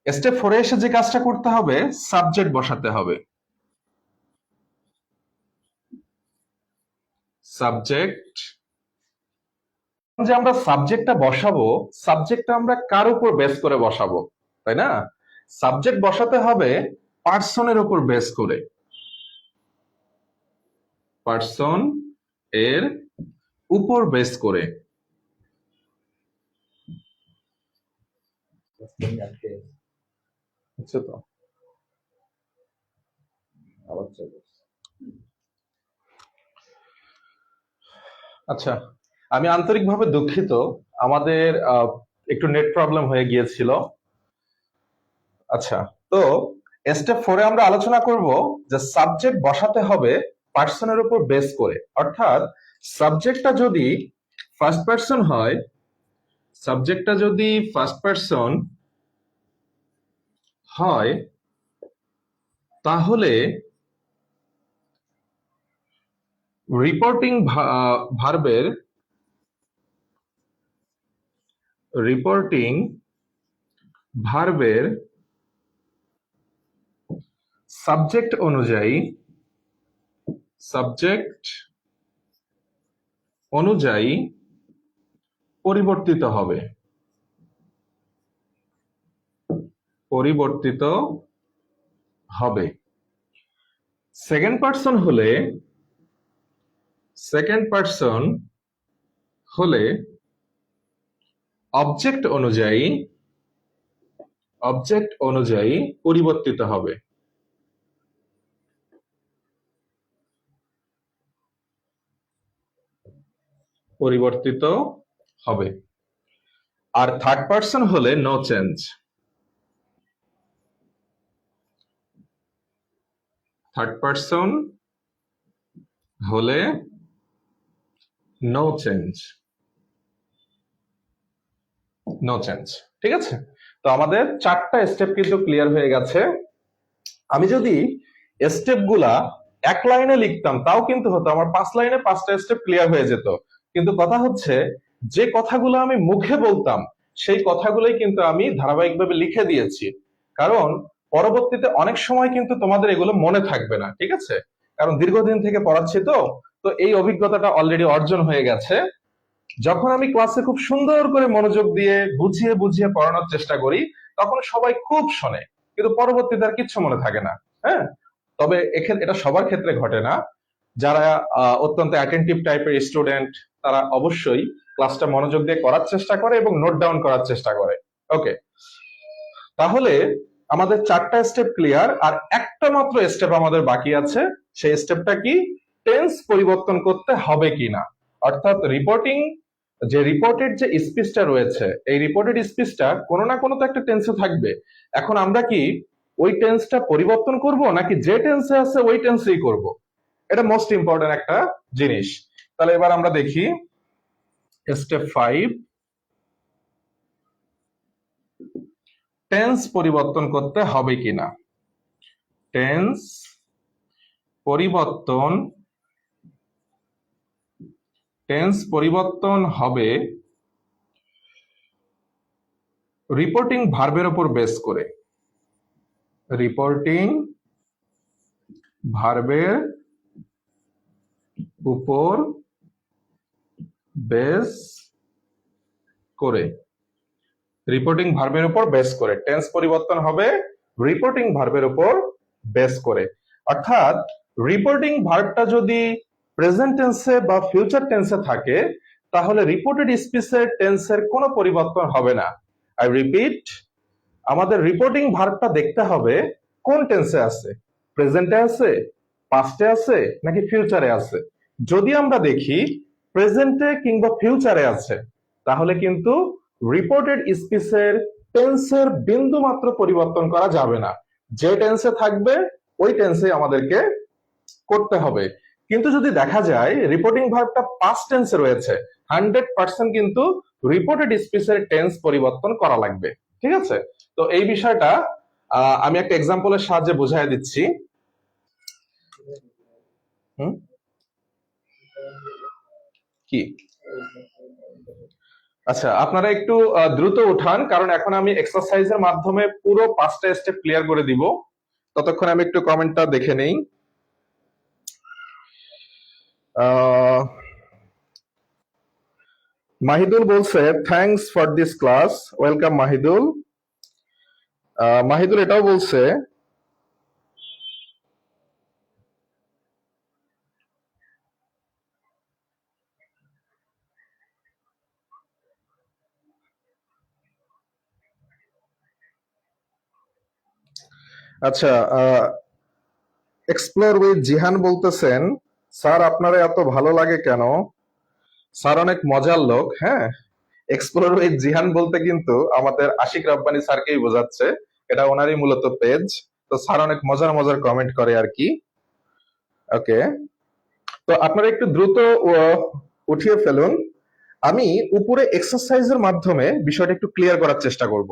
স্টেপ 4 এ এসে যে কাজটা করতে হবে, সাবজেক্ট বসাতে হবে। সাবজেক্ট, যে আমরা সাবজেক্টটা বসাবো, সাবজেক্টটা আমরা কার উপর বেস করে বসাবো, তাই না? সাবজেক্ট বসাতে হবে পার্সনের উপর বেস করে, পার্সন এর উপর বেস করে। আচ্ছা, তো আচ্ছা, আমি আন্তরিকভাবে দুঃখিত, আমাদের একটু নেট প্রবলেম হয়ে গিয়েছিল। আচ্ছা, তো স্টেপ 4 এ আমরা আলোচনা করব যে সাবজেক্ট বসাতে হবে পার্সনের উপর বেস করে, অর্থাৎ সাবজেক্টটা যদি ফার্স্ট পার্সন হয়, সাবজেক্টটা যদি ফার্স্ট পার্সন হয় তাহলে রিপোর্টিং ভার্বের সাবজেক্ট অনুযায়ী পরিবর্তিত হবে। সেকেন্ড পার্সন হলে অবজেক্ট অনুযায়ী পরিবর্তিত হবে। আর থার্ড পার্সন হলে নো চেঞ্জ। থার্ড পার্সন হলে নো চেঞ্জ। ঠিক আছে? তো আমাদের 4টা স্টেপ কিন্তু ক্লিয়ার হয়ে গেছে। আমি যদি স্টেপগুলা এক লাইনে লিখতাম তাও কিন্তু হতো, আমার 5 লাইনে 5টা স্টেপ ক্লিয়ার হয়ে যেত। কিন্তু কথা হচ্ছে, যে কথাগুলো আমি মুখে বলতাম সেই কথাগুলোই কিন্তু আমি ধারাবাহিকভাবে লিখে দিয়েছি, কারণ পরবর্তীতে অনেক সময় কিন্তু তোমাদের এগুলো মনে থাকবে না। ঠিক আছে? কারণ দীর্ঘদিন থেকে পড়াচ্ছি, তো এই অভিজ্ঞতাটা অলরেডি অর্জন হয়ে গেছে। যখন আমি ক্লাসে খুব সুন্দর করে মনোযোগ দিয়ে বুঝিয়ে বুঝিয়ে পড়ানোর চেষ্টা করি, তখন সবাই খুব শোনে, কিন্তু পরবর্তীতে আর কিচ্ছু মনে থাকে না। হ্যাঁ, তবে এটা সবার ক্ষেত্রে ঘটে না। যারা অত্যন্ত অ্যাটেন্টিভ টাইপের স্টুডেন্ট, তারা অবশ্যই ক্লাসটা মনোযোগ দিয়ে করার চেষ্টা করে এবং নোট ডাউন করার চেষ্টা করে। ওকে, তাহলে আমাদের 4টা স্টেপ ক্লিয়ার, আর একটা মাত্র স্টেপ আমাদের বাকি আছে। সেই স্টেপটা কি? টেন্স পরিবর্তন করতে হবে কিনা, অর্থাৎ রিপোর্টেড যে স্পিচটা রয়েছে, এই রিপোর্টেড স্পিচটা কোনো না কোনো তো একটা টেন্সে থাকবে। এখন আমরা কি ওই টেন্সটা পরিবর্তন করব, নাকি যে টেন্সে আছে ওই টেন্সেই করব? এটা মোস্ট ইম্পর্টেন্ট একটা জিনিস। তাহলে এবার আমরা দেখি স্টেপ 5, টেন্স পরিবর্তন করতে হবে কিনা। টেন্স পরিবর্তন হবে রিপোর্টিং ভার্বের উপর বেস করে। রিপোর্টিং ভার্বের উপর বেস করে। টেন্স পরিবর্তন হবে রিপোর্টিং ভার্বের উপর বেস করে, অর্থাৎ রিপোর্টিং ভার্বটা যদি প্রেজেন্ট টেন্সে বা ফিউচার টেন্সে থাকে, তাহলে রিপোর্টেড স্পিচের টেন্সের কোনো পরিবর্তন হবে না। আই রিপিট, আমাদের রিপোর্টিং ভার্বটা দেখতে হবে কোন টেন্সে আছে, প্রেজেন্টে আছে, পাস্টে আছে, নাকি ফিউচারে আছে। যদি আমরা দেখি প্রেজেন্টে কিংবা ফিউচারে আছে, তাহলে কিন্তু রিপোর্টেড স্পিচের টেন্সের বিন্দু মাত্র পরিবর্তন করা যাবে না। যে টেন্সে থাকবে ওই টেন্সে আমাদেরকে করতে হবে। কিন্তু যদি দেখা যায় রিপোর্টিং ভার্বটা পাস্ট টেন্সে রয়েছে, 100% কিন্তু রিপোর্টেড স্পিচের টেন্স পরিবর্তন করা লাগবে। ঠিক আছে? তো এই বিষয়টা আমি একটা এক্সাম্পলের সাহায্যে বুঝাই দিচ্ছি। কি আচ্ছা, আপনারা একটু দ্রুত উঠান, কারণ এখন আমি এক্সারসাইজের মাধ্যমে পুরো 5টা স্টেপ ক্লিয়ার করে দিব। ততক্ষণ আমি একটু কমেন্টটা দেখে নেই। মাহিদুল বলছে thanks for this class, welcome Mahidul. Mahidul এটাও বলছে আচ্ছা, এক্সপ্লোর উইথ জিহান বলতেছেন স্যার আপনারা এত ভালো লাগে কেন? স্যার অনেক মজার লোক। হ্যাঁ, এক্সপ্লোর উইথ জিহান বলতে কিন্তু আমাদের আশিক রব্বানী স্যারকেই বোঝাচ্ছে, এটা ওনারই মূলত পেজ। তো স্যার অনেক মজার মজার কমেন্ট করে আর কি। ওকে, তো আপনারা একটু দ্রুত উঠিয়ে ফেলুন। আমি উপরে এক্সারসাইজের মাধ্যমে বিষয়টা একটু ক্লিয়ার করার চেষ্টা করব।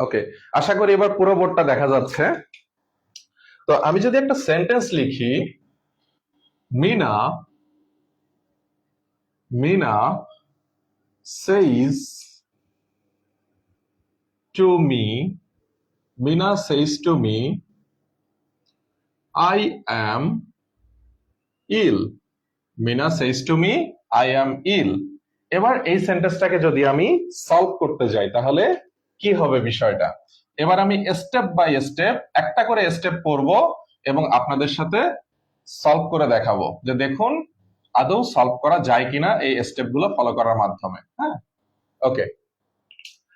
ওকে, আশা করি এবার পুরো বোর্ডটা দেখা যাচ্ছে। তো আমি যদি একটা সেন্টেন্স লিখি, Mina Mina says to me, Mina says to me, I am ill. Mina says to me, I am ill. এবার এই সেন্টেন্সটাকে যদি আমি সলভ করতে যাই তাহলে কি হবে বিষয়টা? এবার আমি স্টেপ বাই স্টেপ একটা করে স্টেপ করব এবং আপনাদের সাথে সলভ করে দেখাবো যে দেখুন আদৌ সলভ করা যায় কিনা এই স্টেপগুলো ফলো করার মাধ্যমে। হ্যাঁ, ওকে।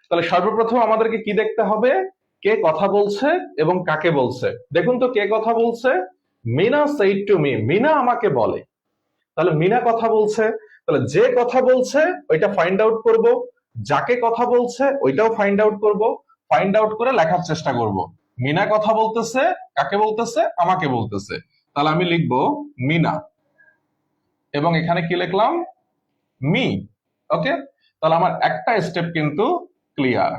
তাহলে সর্বপ্রথম আমাদেরকে কি দেখতে হবে? কে কথা বলছে এবং কাকে বলছে। দেখুন তো কে কথা বলছে। Meena said to me, Meena আমাকে বলে। তাহলে মিনা কথা বলছে, তাহলে যে কথা বলছে ওইটা ফাইন্ড আউট করব, যাকে কথা বলছে ওইটাও ফাইন্ড আউট করব, ফাইন্ড আউট করে লেখার চেষ্টা করব। মিনা কথা বলতেছে, কাকে বলতেছে? আমাকে বলতেছে। তাহলে আমি লিখবো মিনা এবং এখানে কি লিখলাম? মি। ওকে, তাহলে আমার একটা স্টেপ কিন্তু ক্লিয়ার।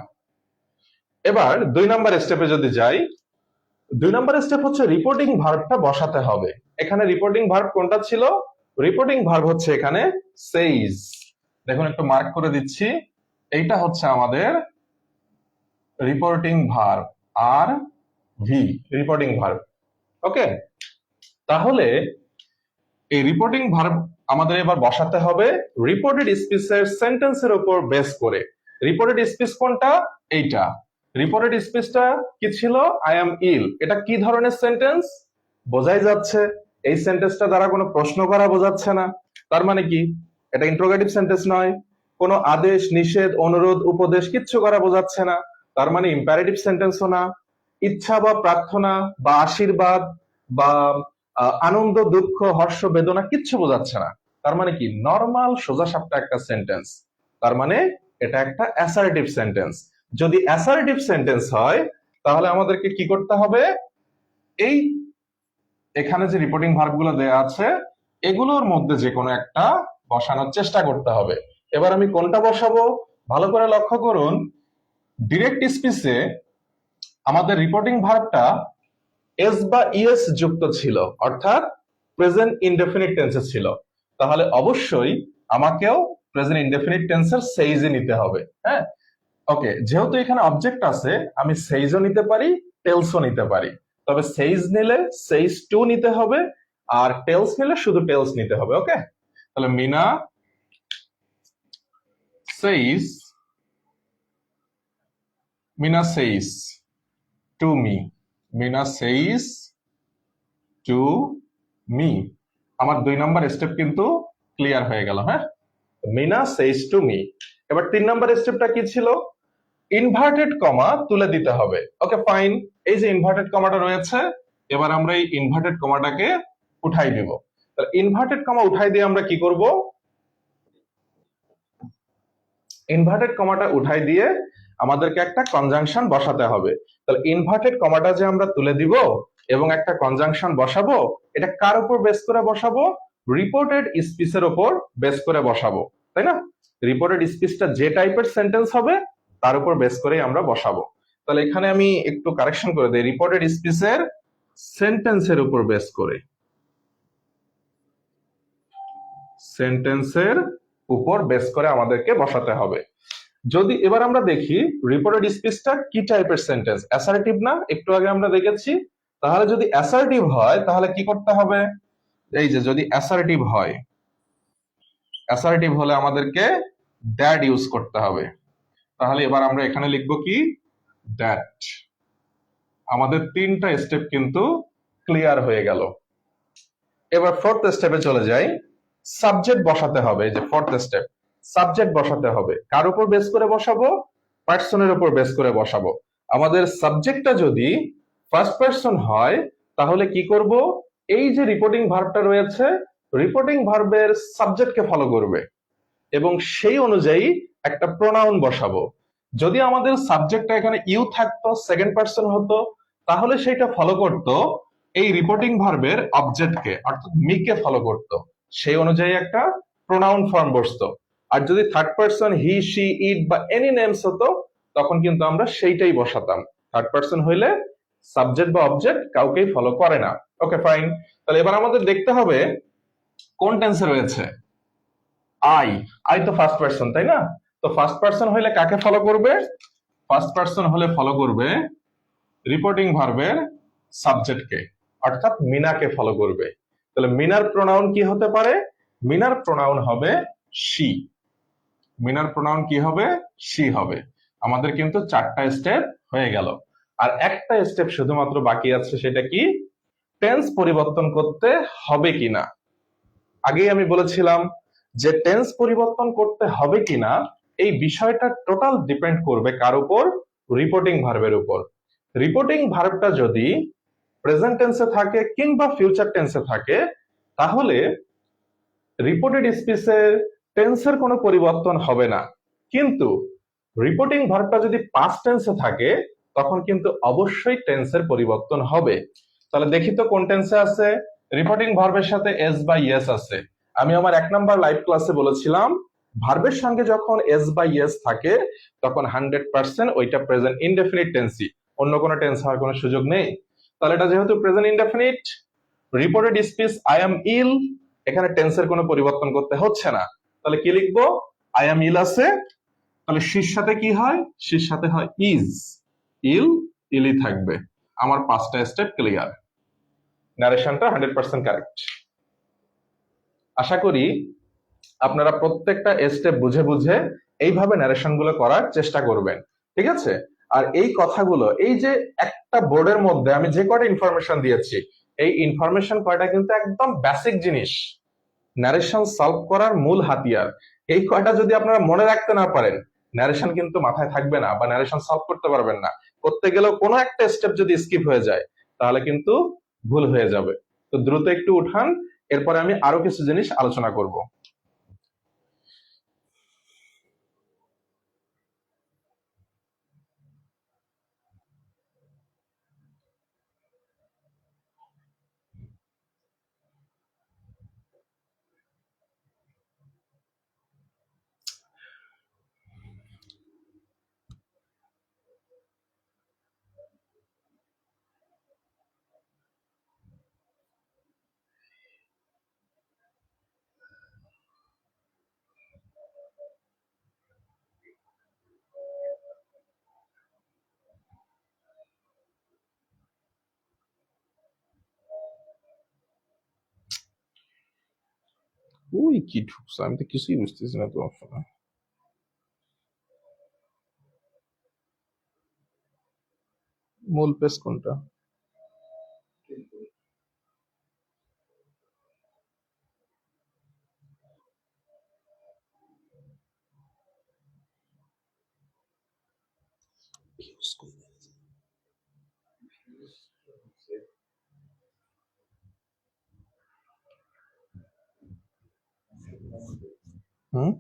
এবার 2 নাম্বার স্টেপে যদি যাই, 2 নাম্বার স্টেপ হচ্ছে রিপোর্টিং ভার্বটা বসাতে হবে। এখানে রিপোর্টিং ভার্ব কোনটা ছিল? রিপোর্টিং ভার্ব হচ্ছে এখানে সেইজ। দেখুন একটু মার্ক করে দিচ্ছি, এইটা হচ্ছে আমাদের রিপোর্টিং ভার্ব, আর ভি, রিপোর্টিং ভার্ব। ওকে, তাহলে এই রিপোর্টিং ভার্ব আমাদের এবার বসাতে হবে রিপোর্টেড স্পিচের সেন্টেন্সের উপর বেস করে। রিপোর্টেড স্পিচ কোনটা? এইটা। রিপোর্টেড স্পিচটা কি ছিল? আই এম ইল। এটা কি ধরনের সেন্টেন্স? বোঝাই যাচ্ছে এই সেন্টেন্সটা দ্বারা কোনো প্রশ্ন করা বোঝাচ্ছে না। তার মানে কি? এটা ইন্ট্রোগেটিভ সেন্টেন্স নয়, কোনো আদেশ নিষেধ অনুরোধ উপদেশ কিচ্ছু করা বোঝাচ্ছে না। তার মানে ইম্পারেটিভ সেন্টেন্সও না। ইচ্ছা বা প্রার্থনা বা আশীর্বাদ বা আনন্দ দুঃখ হর্ষ বেদনা কিচ্ছু বোঝাচ্ছে না। তার মানে কি? নর্মাল সোজাসাপটা একটা সেন্টেন্স। তার মানে এটা একটা অ্যাসার্টিভ সেন্টেন্স। যদি অ্যাসার্টিভ সেন্টেন্স হয় তাহলে আমাদেরকে কি করতে হবে? এই এখানে যে রিপোর্টিং ভার্বগুলো দেয়া আছে এগুলোর মধ্যে যে কোনো একটা বসানোর চেষ্টা করতে হবে। এবার আমি কোনটা বসাবো ভালো করে লক্ষ্য করুন। ডিরেক্ট স্পিচে আমাদের রিপোর্টিং ভার্বটা এস বা ইএস যুক্ত ছিল, অর্থাৎ প্রেজেন্ট ইনডেফিনিট টেন্সে ছিল। তাহলে অবশ্যই আমাকেও প্রেজেন্ট ইনডেফিনিট টেন্সের সেইজে নিতে হবে। হ্যাঁ, ওকে, যেহেতু এখানে অবজেক্ট আছে আমি সেইজও নিতে পারি, টেলসও নিতে পারি। তবে সেইজ নিলে সেইজ টু নিতে হবে, আর টেলস নিলে শুধু টেলস নিতে হবে। ওকে, তাহলে Meena says, Meena says to me, Meena says to me. আমার 2 নাম্বার স্টেপ কিন্তু ক্লিয়ার হয়ে গেল। হ্যাঁ, মিনা সেইজ টু মি। এবার 3 নাম্বার স্টেপটা কি ছিল? ইনভার্টেড কমা তুলে দিতে হবে। ওকে ফাইন, এই যে ইনভার্টেড কমাটা রয়েছে, এবার আমরা এই ইনভার্টেড কমাটাকে উঠাই দিব। তাহলে ইনভার্টেড কমা উঠাই দিয়ে আমরা কি করব? ইনভার্টেড কমাটা উঠাই দিয়ে আমাদেরকে একটা কনজাংশন বসাতে হবে। তাহলে ইনভার্টেড কমাটা যে আমরা তুলে দিব এবং একটা কনজাংশন বসাবো, এটা কার উপর বেস করে বসাবো? রিপোর্টেড স্পিচের উপর বেস করে বসাবো, তাই না? রিপোর্টেড স্পিচটা যে টাইপের সেন্টেন্স হবে তার উপর বেস করেই আমরা বসাবো। তাহলে এখানে আমি একটু কারেকশন করে দিই, রিপোর্টেড স্পিচের সেন্টেন্সের উপর বেস করে, সেন্টেন্সের উপর বেস করে আমাদেরকে বসাতে হবে। যদি এবার আমরা দেখি রিপোর্টেড স্পিচটা কি টাইপের সেন্টেন্স, অ্যাসার্টিভ না? একটু আগে আমরা দেখেছি। তাহলে যদি অ্যাসার্টিভ হয় তাহলে কি করতে হবে? এই যে যদি অ্যাসার্টিভ হয়, অ্যাসার্টিভ হলে আমাদেরকে দ্যাট ইউজ করতে হবে। তাহলে এবার আমরা এখানে লিখবো কি? দ্যাট। আমাদের তিনটা স্টেপ কিন্তু ক্লিয়ার হয়ে গেল। এবার ফোর্থ স্টেপে চলে যাই। সাবজেক্ট বসাতে হবে। এই যে ফোর্থ স্টেপ, সাবজেক্ট বসাতে হবে। কার উপর বেস করে বসাবো? পার্সনের উপর বেস করে বসাবো। আমাদের সাবজেক্টটা যদি ফার্স্ট পার্সন হয় তাহলে কি করব? এই যে রিপোর্টিং ভার্বটা রয়েছে, রিপোর্টিং ভার্বের সাবজেক্টকে ফলো করবে এবং সেই অনুযায়ী একটা প্রোনাউন বসাবো। যদি আমাদের সাবজেক্টটা এখানে ইউ থাকতো, সেকেন্ড পার্সন হতো, তাহলে সেটা ফলো করত এই রিপোর্টিং ভার্বের অবজেক্টকে, অর্থাৎ মি কে ফলো করত। সেই অনুযায়ী একটা প্রোনাউন ফর্ম বসতো। আর যদি থার্ড পার্সন হি, শি, ইট বা এনি নেমস হতো, তখন কিন্তু আমরা সেইটাই বসাতাম। থার্ড পার্সন হইলে সাবজেক্ট বা অবজেক্ট কাউকেই ফলো করে না। ওকে, ফাইন। তাহলে এবার আমাদের দেখতে হবে কোন টেন্সে রয়েছে। আই, আই তো ফার্স্ট পার্সন, তাই না? তো ফার্স্ট পার্সন হইলে কাকে ফলো করবে? ফার্স্ট পার্সন হলে ফলো করবে রিপোর্টিং ভার্বের সাবজেক্টকে, অর্থাৎ মিনাকে ফলো করবে। তাহলে মিনার প্রোনাউন কি হতে পারে? মিনার প্রোনাউন হবে শি। মিনার প্রোনাউন কি হবে? শি হবে। আমাদের কিন্তু চারটা স্টেপ হয়ে গেল। আর একটা স্টেপ শুধুমাত্র বাকি আছে, সেটা কি? টেন্স পরিবর্তন করতে হবে কিনা। আগেই আমি বলেছিলাম যে টেন্স পরিবর্তন করতে হবে কিনা এই বিষয়টা টোটাল ডিপেন্ড করবে কার উপর? রিপোর্টিং ভার্বের উপর। রিপোর্টিং ভার্বটা যদি প্রেজেন্ট টেন্সে থাকে কিংবা ফিউচার টেন্সে থাকে, তাহলে রিপোর্টেড স্পিচের টেন্সের কোনো পরিবর্তন হবে না। কিন্তু রিপোর্টিং ভার্বটা যদি পাস্ট টেন্সে থাকে তখন কিন্তু অবশ্যই টেন্সের পরিবর্তন হবে। তাহলে দেখি তো কোন টেন্সে আছে। রিপোর্টিং ভার্বের সাথে এস বা ইয়েস আছে। আমি আমার 1 নাম্বার লাইভ ক্লাসে বলেছিলাম ভার্বের সঙ্গে যখন এস বা ইয়েস থাকে তখন 100% ওইটা প্রেজেন্ট ইনডেফিনিট টেন্সই, অন্য কোনো টেন্স হওয়ার কোনো সুযোগ নেই। তাহলে এটা যেহেতু present indefinite, reported speech I am ill, এখানে টেন্সের কোনো পরিবর্তন করতে হচ্ছে না। তাহলে কি লিখবো? আই এম ইল আছে। তাহলে শির সাথে কি হয়? শির সাথে হয় ইজ। ইল, ইলই থাকবে। আমার 5টা স্টেপ ক্লিয়ার। নারেশনটা 100% কারেক্ট। আশা করি আপনারা প্রত্যেকটা স্টেপ বুঝে বুঝে এইভাবে ন্যারেশন গুলো করার চেষ্টা করবেন, ঠিক আছে? আর এই কথাগুলো, এই যে একটা বোর্ডের মধ্যে আমি যে কয়টা ইনফরমেশন দিয়েছি, এই ইনফরমেশন কয়টা কিন্তু একদম বেসিক জিনিস, ন্যারেশন সলভ করার মূল হাতিয়ার। এই কয়টা যদি আপনারা মনে রাখতে না পারেন, ন্যারেশন কিন্তু মাথায় থাকবে না বা ন্যারেশন সলভ করতে পারবেন না। করতে গেলেও কোনো একটা স্টেপ যদি স্কিপ হয়ে যায় তাহলে কিন্তু ভুল হয়ে যাবে। তো দ্রুত একটু উঠান, এরপরে আমি আরো কিছু জিনিস আলোচনা করব। ওই কি ঢুকছে, আমি তো কিছুই বুঝতেছি না তোমার ফোনে। মূল পেজ কোনটা? হুম,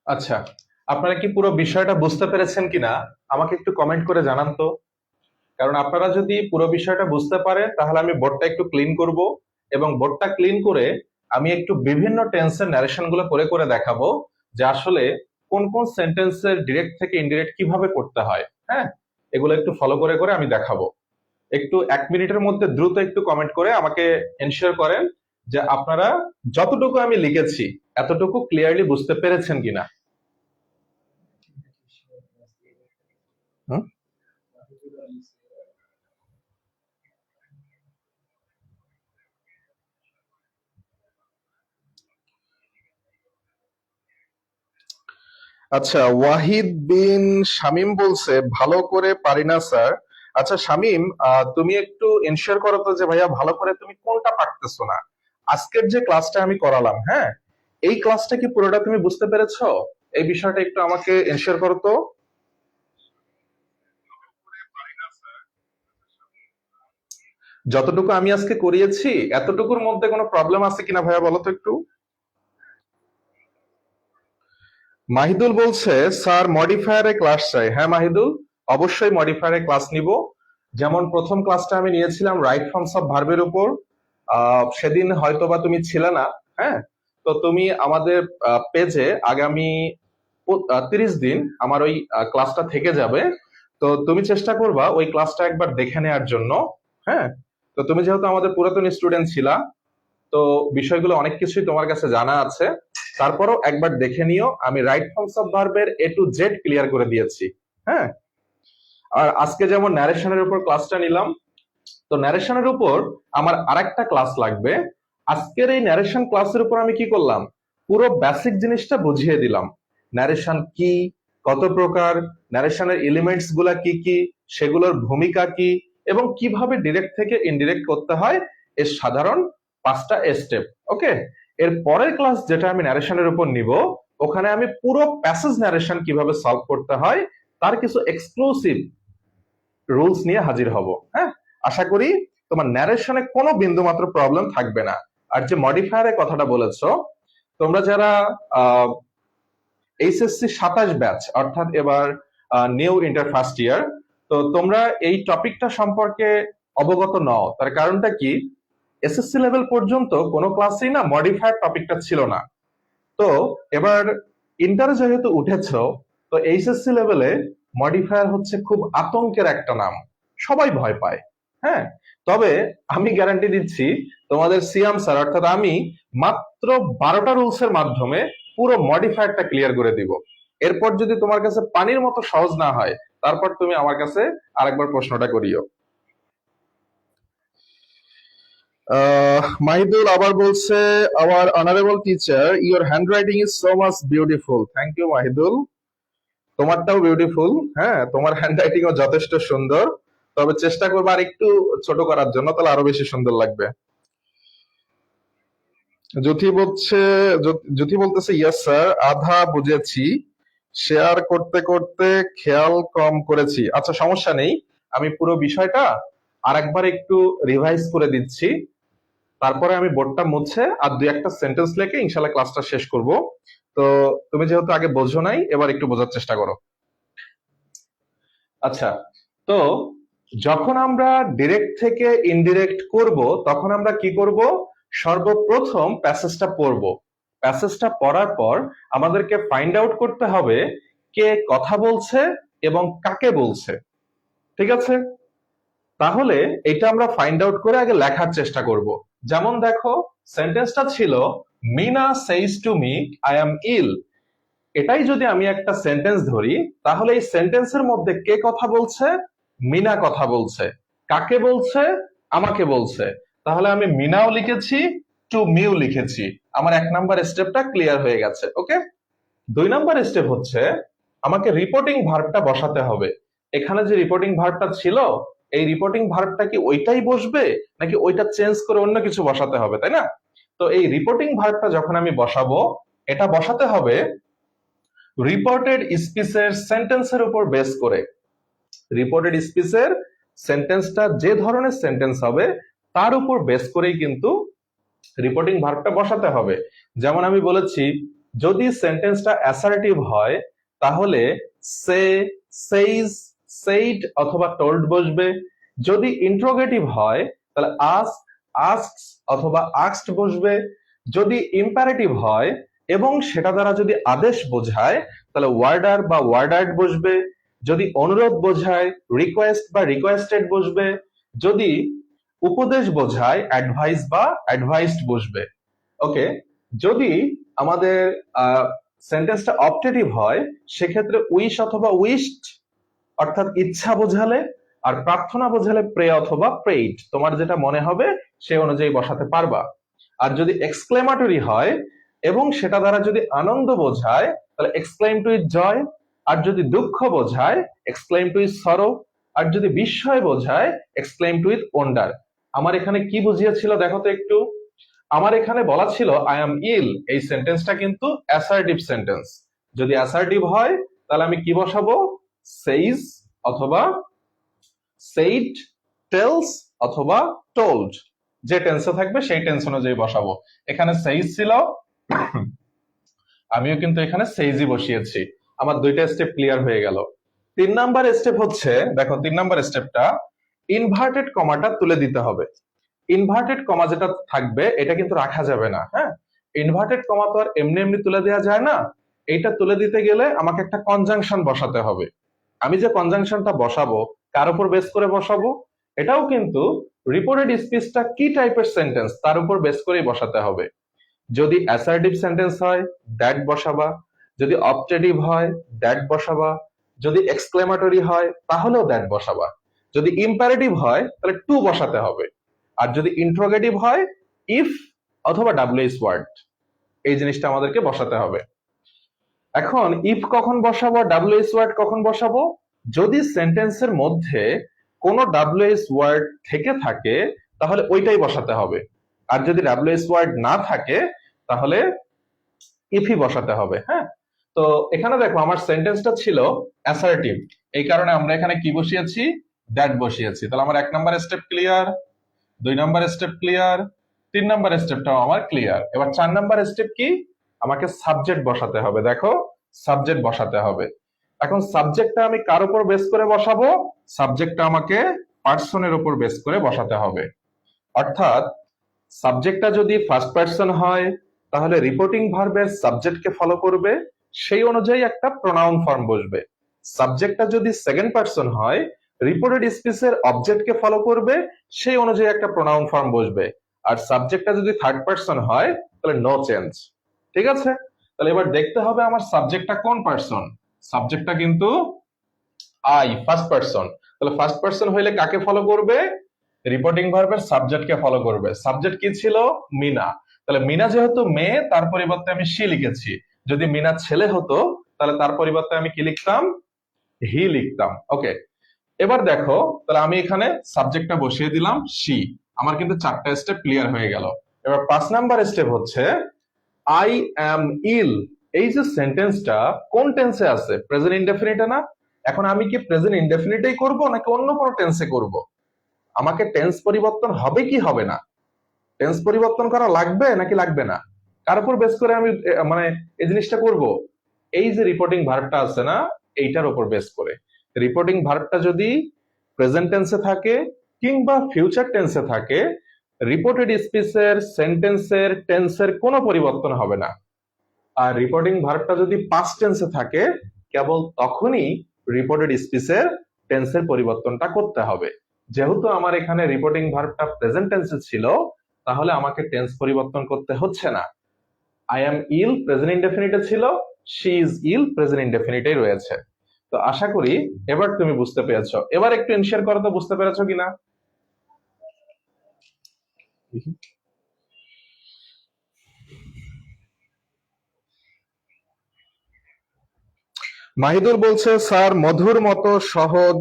আচ্ছা, আপনারা কি পুরো বিষয়টা বুঝতে পেরেছেন কিনা আমাকে একটু কমেন্ট করে জানান তো। কারণ আপনারা যদি পুরো বিষয়টা বুঝতে পারেন তাহলে আমি বোর্ডটা একটু ক্লিন করব, এবং বোর্ডটা ক্লিন করে আমি একটু বিভিন্ন টেন্সের ন্যারেশন গুলো করে করে দেখাবো যে আসলে কোন কোন সেন্টেন্সের ডিরেক্ট থেকে ইনডিরেক্ট কিভাবে করতে হয়। হ্যাঁ, এগুলো একটু ফলো করে করে আমি দেখাবো। একটু 1 মিনিটের মধ্যে দ্রুত একটু কমেন্ট করে আমাকে এনশিওর করেন যে আপনারা যতটুকু আমি লিখেছি এতটুকু ক্লিয়ারলি বুঝতে পেরেছেন কিনা। হুম? আচ্ছা, ওয়াহিদ বিন শামীম বলছে ভালো করে পারি না স্যার। আচ্ছা শামীম, তুমি একটু এনশিওর করো তো যে ভাইয়া ভালো করে তুমি কোনটা পারতেছো না। আজকের যে ক্লাসটা আমি করালাম, হ্যাঁ, এই ক্লাসটা কি পুরোটা তুমি বুঝতে পেরেছো? এই বিষয়টা একটু আমাকে এনশিওর করো তো। যতটুকু আমি আজকে করিয়েছি এতটুকুর মধ্যে কোনো প্রবলেম আছে কিনা ভাইয়া বলো তো একটু। মাহিদুল বলছে স্যার মডিফায়ারে ক্লাস চাই। হ্যাঁ মাহিদুল, অবশ্যই মডিফায়ারে ক্লাস নিব। যেমন প্রথম ক্লাসটা আমি নিয়েছিলাম রাইট ফর্মস অফ ভার্বের উপর। সেদিন হয়তোবা তুমি ছিলে না। হ্যাঁ, তো তুমি আমাদের পেজে আগামী 30 দিন আমার ওই ক্লাসটা থেকে যাবে। তো তুমি চেষ্টা করবা ওই ক্লাসটা একবার দেখে নেওয়ার জন্য। হ্যাঁ, তো তুমি যেহেতু আমাদের পুরাতন স্টুডেন্ট ছিলা, তো বিষয়গুলো অনেক কিছুই তোমার কাছে জানা আছে। তারপরও একবার দেখে নিও, আমি রাইট ফর্মস অফ ভার্বের A to Z ক্লিয়ার করে দিয়েছি। হ্যাঁ, আর আজকে যেমন ন্যারেশনের উপর ক্লাসটা নিলাম, তো ন্যারেশনের উপর আমার আরেকটা ক্লাস লাগবে। আজকের এই ন্যারেশন ক্লাসের উপর আমি কি করলাম, পুরো বেসিক জিনিসটা বুঝিয়ে দিলাম। ন্যারেশন কি, কত প্রকার, ন্যারেশনের এলিমেন্টস গুলা কি কি, সেগুলোর ভূমিকা কি, এবং কিভাবে ডিরেক্ট থেকে ইনডিরেক্ট করতে হয়, এর সাধারণ 5টা স্টেপ। ওকে, এর পরের ক্লাস যেটা আমি ন্যারেশনের উপর নিব, ওখানে আমি পুরো প্যাসেজ ন্যারেশন কিভাবে সলভ করতে হয় তার কিছু এক্সক্লুসিভ রুলস নিয়ে হাজির হব। হ্যাঁ, আশা করি তোমার ন্যারেশনে কোনো বিন্দু মাত্র প্রবলেম থাকবে না। আর যে মডিফায়ারের কথাটা বলেছো, তোমরা যারা এইচএসসি 27 ব্যাচ, অর্থাৎ এবার নিউ ইন্টার ফার্স্ট ইয়ার, তো তোমরা এই টপিকটা সম্পর্কে অবগত নও। তার কারণটা কি, এসএসসি লেভেল পর্যন্ত কোনো ক্লাসেই না মডিফায়ার টপিকটা ছিল না। তো এবার ইন্টারে যেহেতু উঠেছো, তো এইচএসসি লেভেলে মডিফায়ার হচ্ছে খুব আতঙ্কের একটা নাম, সবাই ভয় পায়। হ্যাঁ, তবে আমি গ্যারান্টি দিচ্ছি তোমাদের সিয়াম স্যার অর্থাৎ আমি মাত্র 12টা রুলস এর মাধ্যমে পুরো মডিফায়ারটা ক্লিয়ার করে দিব। এরপর যদি তোমার কাছে পানির মতো সহজ না হয়, তারপর তুমি আমার কাছে আরেকবার প্রশ্নটা করিও। মাহিদুল আবার বলছে our honourable teacher your handwriting is so much beautiful. Thank you Mahidul, তোমারটাও বিউটিফুল। হ্যাঁ, তোমার হ্যান্ডরাইটিং ও যথেষ্ট সুন্দর, তবে চেষ্টা করবো আর একটু ছোট করার জন্য, তাহলে আরো বেশি সুন্দর লাগবে। জ্যোতি বলছে, জ্যোতি বলতেছে ইয়েস স্যার, আধা বুঝেছি, শেয়ার করতে করতে খেয়াল কম করেছি। আচ্ছা সমস্যা নেই, আমি পুরো বিষয়টা আরেকবার একটু রিভাইজ করে দিচ্ছি। তারপরে আমি বোর্ডটা মুছে আর 2-1টা সেন্টেন্স লিখে ইনশাল্লাহ ক্লাসটা শেষ করব। তো তুমি যেহেতু আগে বোঝো নাই, এবার একটু বোঝার চেষ্টা করো। আচ্ছা, তো যখন আমরা ডিরেক্ট থেকে ইনডিরেক্ট করব তখন আমরা কি করব, সর্বপ্রথম প্যাসেজটা পড়ব। প্যাসেজটা পড়ার পর আমাদেরকে ফাইন্ড আউট করতে হবে কে কথা বলছে এবং কাকে বলছে। ঠিক আছে, তাহলে এটা আমরা ফাইন্ড আউট করে আগে লেখার চেষ্টা করব। যেমন দেখো, সেন্টেন্সটা ছিল Mina says to me I am ill. এটাই যদি আমি একটা সেন্টেন্স ধরি, তাহলে এই সেন্টেন্সের মধ্যে কে কথা বলছে, মিনা কথা বলছে। কাকে বলছে, আমাকে বলছে। তাহলে আমি মিনাও লিখেছি, টু মিও লিখেছি। আমার 1 নাম্বার স্টেপটা ক্লিয়ার হয়ে গেছে। ওকে, 2 নাম্বার স্টেপ হচ্ছে আমাকে রিপোর্টিং ভার্বটা বসাতে হবে। এখানে যে রিপোর্টিং ভার্বটা ছিল, এই রিপোর্টিং ভার্বটা কি ওইটাই বসবে নাকি ওইটা চেঞ্জ করে অন্য কিছু বসাতে হবে, তাই না? তো এই রিপোর্টিং ভার্বটা যখন আমি বসাবো, এটা বসাতে হবে রিপোর্টেড স্পিচের সেন্টেন্সের উপর বেস করে। রিপোর্টেড স্পিচের সেন্টেন্সটা যে ধরনের সেন্টেন্স হবে তার উপর বেস করেই কিন্তু রিপোর্টিং ভার্বটা বসাতে হবে। যেমন আমি বলেছি, যদি সেন্টেন্সটা অ্যাসার্টিভ হয় তাহলে সে, সেইজ, সেইড অথবা টোল্ড বসবে। যদি ইন্ট্রোগেটিভ হয় তাহলে আস্ক, আস্কস অথবা আস্কড বসবে। যদি ইম্পারেটিভ হয় এবং সেটা দ্বারা যদি আদেশ বোঝায় তাহলে ওয়ার্ডার বা ওয়ার্ডার্ড বসবে। যদি অনুরোধ বোঝায় রিকোয়েস্ট বা রিকোয়েস্টেড বসবে। যদি উপদেশ বোঝায় অ্যাডভাইস বা অ্যাডভাইসড বসবে। ওকে, যদি আমাদের সেন্টেন্সটা অপটেটিভ হয় সেক্ষেত্রে উইশ অথবা উইশড অর্থাৎ ইচ্ছা বোঝালে, আর প্রার্থনা বোঝালে প্রে অথবা প্রেইড, তোমার যেটা মনে হবে সে অনুযায়ী বসাতে পারবা। আর যদি এক্সক্লেমাটরি হয় এবং সেটা দ্বারা যদি আনন্দ বোঝায় তাহলে এক্সক্লেম টু ইট জয়। আর যদি দুঃখ বোঝায় এক্সক্লেম টু ইট সরো। আর যদি বিস্ময় বোঝায় এক্সক্লেম টু ইট ওয়ান্ডার। আমার এখানে কি বুঝিয়েছিল দেখো তো একটু। আমার এখানে বলা ছিল আই এম ইল, এই সেন্টেন্সটা কিন্তু অ্যাসার্টিভ সেন্টেন্স। যদি অ্যাসার্টিভ হয় তাহলে আমি কি বসাবো? সেইজ অথবা সেইড, টেলস অথবা টোল্ড, যে টেন্সে থাকবে সেই টেন্স অনুযায়ী বসাবো। এখানে সেইজ ছিল, আমিও কিন্তু এখানে সেইজই বসিয়েছি। আমার দুইটা স্টেপ ক্লিয়ার হয়ে গেল। 3 নাম্বার স্টেপ হচ্ছে, দেখো 3 নাম্বার স্টেপটা ইনভার্টেড কমাটা তুলে দিতে হবে। ইনভার্টেড কমা যেটা থাকবে এটা কিন্তু রাখা যাবে না। হ্যাঁ, ইনভার্টেড কমা তো আর এমনি এমনি তুলে দেওয়া যায় না। এইটা তুলে দিতে গেলে আমাকে একটা কনজাংশন বসাতে হবে। আমি যে কনজাংশনটা বসাবো কার উপর বেস করে বসাবো? এটাও কিন্তু রিপোর্টেড স্পিচটা কি টাইপের সেন্টেন্স তার উপর বেস করেই বসাতে হবে। যদি অ্যাসার্টিভ সেন্টেন্স হয় দ্যাট বসাবা, যদি অপটেটিভ হয় দ্যাট বসাবা, যদি এক্সক্লেমেটরি হয় তাহলেও দ্যাট বসাবা, যদি ইম্পারেটিভ হয় তাহলে টু বসাতে হবে, আর যদি ইন্ট্রোগেটিভ হয় ইফ অথবা ডাব্লিউএস ওয়ার্ড, এই জিনিসটা আমাদেরকে বসাতে হবে। এখন ইফ কখন বসাবো, ডাব্লিউএস ওয়ার্ড কখন বসাবো? যদি সেন্টেন্সের মধ্যে কোনো ডাব্লিউএস ওয়ার্ড থেকে থাকে তাহলে ওইটাই বসাতে হবে। আর যদি ডাব্লিউএস ওয়ার্ড না থাকে তাহলে ইফই বসাতে হবে। হ্যাঁ, তো এখানে দেখো আমার সেন্টেন্সটা ছিল অ্যাসার্টিভ, এই কারণে আমরা এখানে কি বসিয়েছি? দ্যাট বসিয়েছি। তাহলে আমার 1 number step clear, 2 number step clear, 3 number স্টেপটাও আমার ক্লিয়ার। এবার 4 নাম্বার স্টেপ কি? আমাকে সাবজেক্ট বসাতে হবে। দেখো সাবজেক্ট বসাতে হবে। এখন সাবজেক্টটা আমি কার উপর বেস করে বসাবো? সাবজেক্টটা আমাকে পার্সনের উপর বেস করে বসাতে হবে। অর্থাৎ সাবজেক্টটা যদি ফার্স্ট পার্সন হয় তাহলে রিপোর্টিং ভার্বের সাবজেক্টকে ফলো করবে, সেই অনুযায়ী একটা প্রোনাউন ফর্ম বসবে। সাবজেক্টটা যদি সেকেন্ড পার্সন হয় রিপোর্টেড স্পিচের অবজেক্টকে ফলো করবে, সেই অনুযায়ী একটা প্রোনাউন ফর্ম বসবে। আর সাবজেক্টটা যদি থার্ড পার্সন হয় তাহলে নো চেঞ্জ। ঠিক আছে, তাহলে এবার দেখতে হবে আমার সাবজেক্টটা কোন পার্সন। সাবজেক্টটা কিন্তু আই, ফার্স্ট পার্সন। তাহলে ফার্স্ট পার্সন হইলে কাকে ফলো করবে? রিপোর্টিং ভার্বের সাবজেক্টকে ফলো করবে। সাবজেক্ট কি ছিল? মিনা। তাহলে মিনা যেহেতু মেয়ে তার পরিবর্তে আমি সি লিখেছি। যদি মিনা ছেলে হতো তাহলে তার পরিবর্তে আমি কি লিখতাম? হি লিখতাম। ওকে, এবার দেখো তাহলে আমি এখানে সাবজেক্টটা বসিয়ে দিলাম সি। আমার কিন্তু 4টা স্টেপ ক্লিয়ার হয়ে গেল। এবার 5 নাম্বার স্টেপ হচ্ছে আই অ্যাম ইল। এই যে সেন্টেন্সটা কোন টেন্সে আছে? প্রেজেন্ট ইনডেফিনিটে না? এখন আমি কি প্রেজেন্ট ইনডেফিনিটেই করব নাকি অন্য কোনো টেন্সে করব? আমাকে টেন্স পরিবর্তন হবে কি হবে না? টেন্স পরিবর্তন করা লাগবে নাকি লাগবে না? কার উপর বেস করে আমি মানে এই জিনিসটা করব? এই যে রিপোর্টিং ভার্বটা আছে না, এইটার উপর বেস করে। রিপোর্টিং ভার্বটা যদি প্রেজেন্ট টেন্সে থাকে কিংবা ফিউচার টেন্সে থাকে, রিপোর্টেড স্পিচের সেন্টেন্সের টেন্সের কোনো পরিবর্তন হবে না। আর রিপোর্টিং ভার্বটা যদি পাস্ট টেন্সে থাকে কেবল তখনই রিপোর্টেড স্পিচের টেন্সের পরিবর্তনটা করতে হবে। যেহেতু আমার এখানে রিপোর্টিং ভার্বটা প্রেজেন্ট টেন্সে ছিল তাহলে আমাকে টেন্স পরিবর্তন করতে হচ্ছে না। আই অ্যাম ইল প্রেজেন্ট ইনডেফিনিটে ছিল, শি ইজ ইল প্রেজেন্ট ইনডেফিনিটেই রয়েছে। তো আশা করি এবার তুমি বুঝতে পেরেছো। এবার একটু এনশিওর করো তো বুঝতে পেরেছো কিনা। মাহিদুল বলছে স্যার মধুর মতো সহজ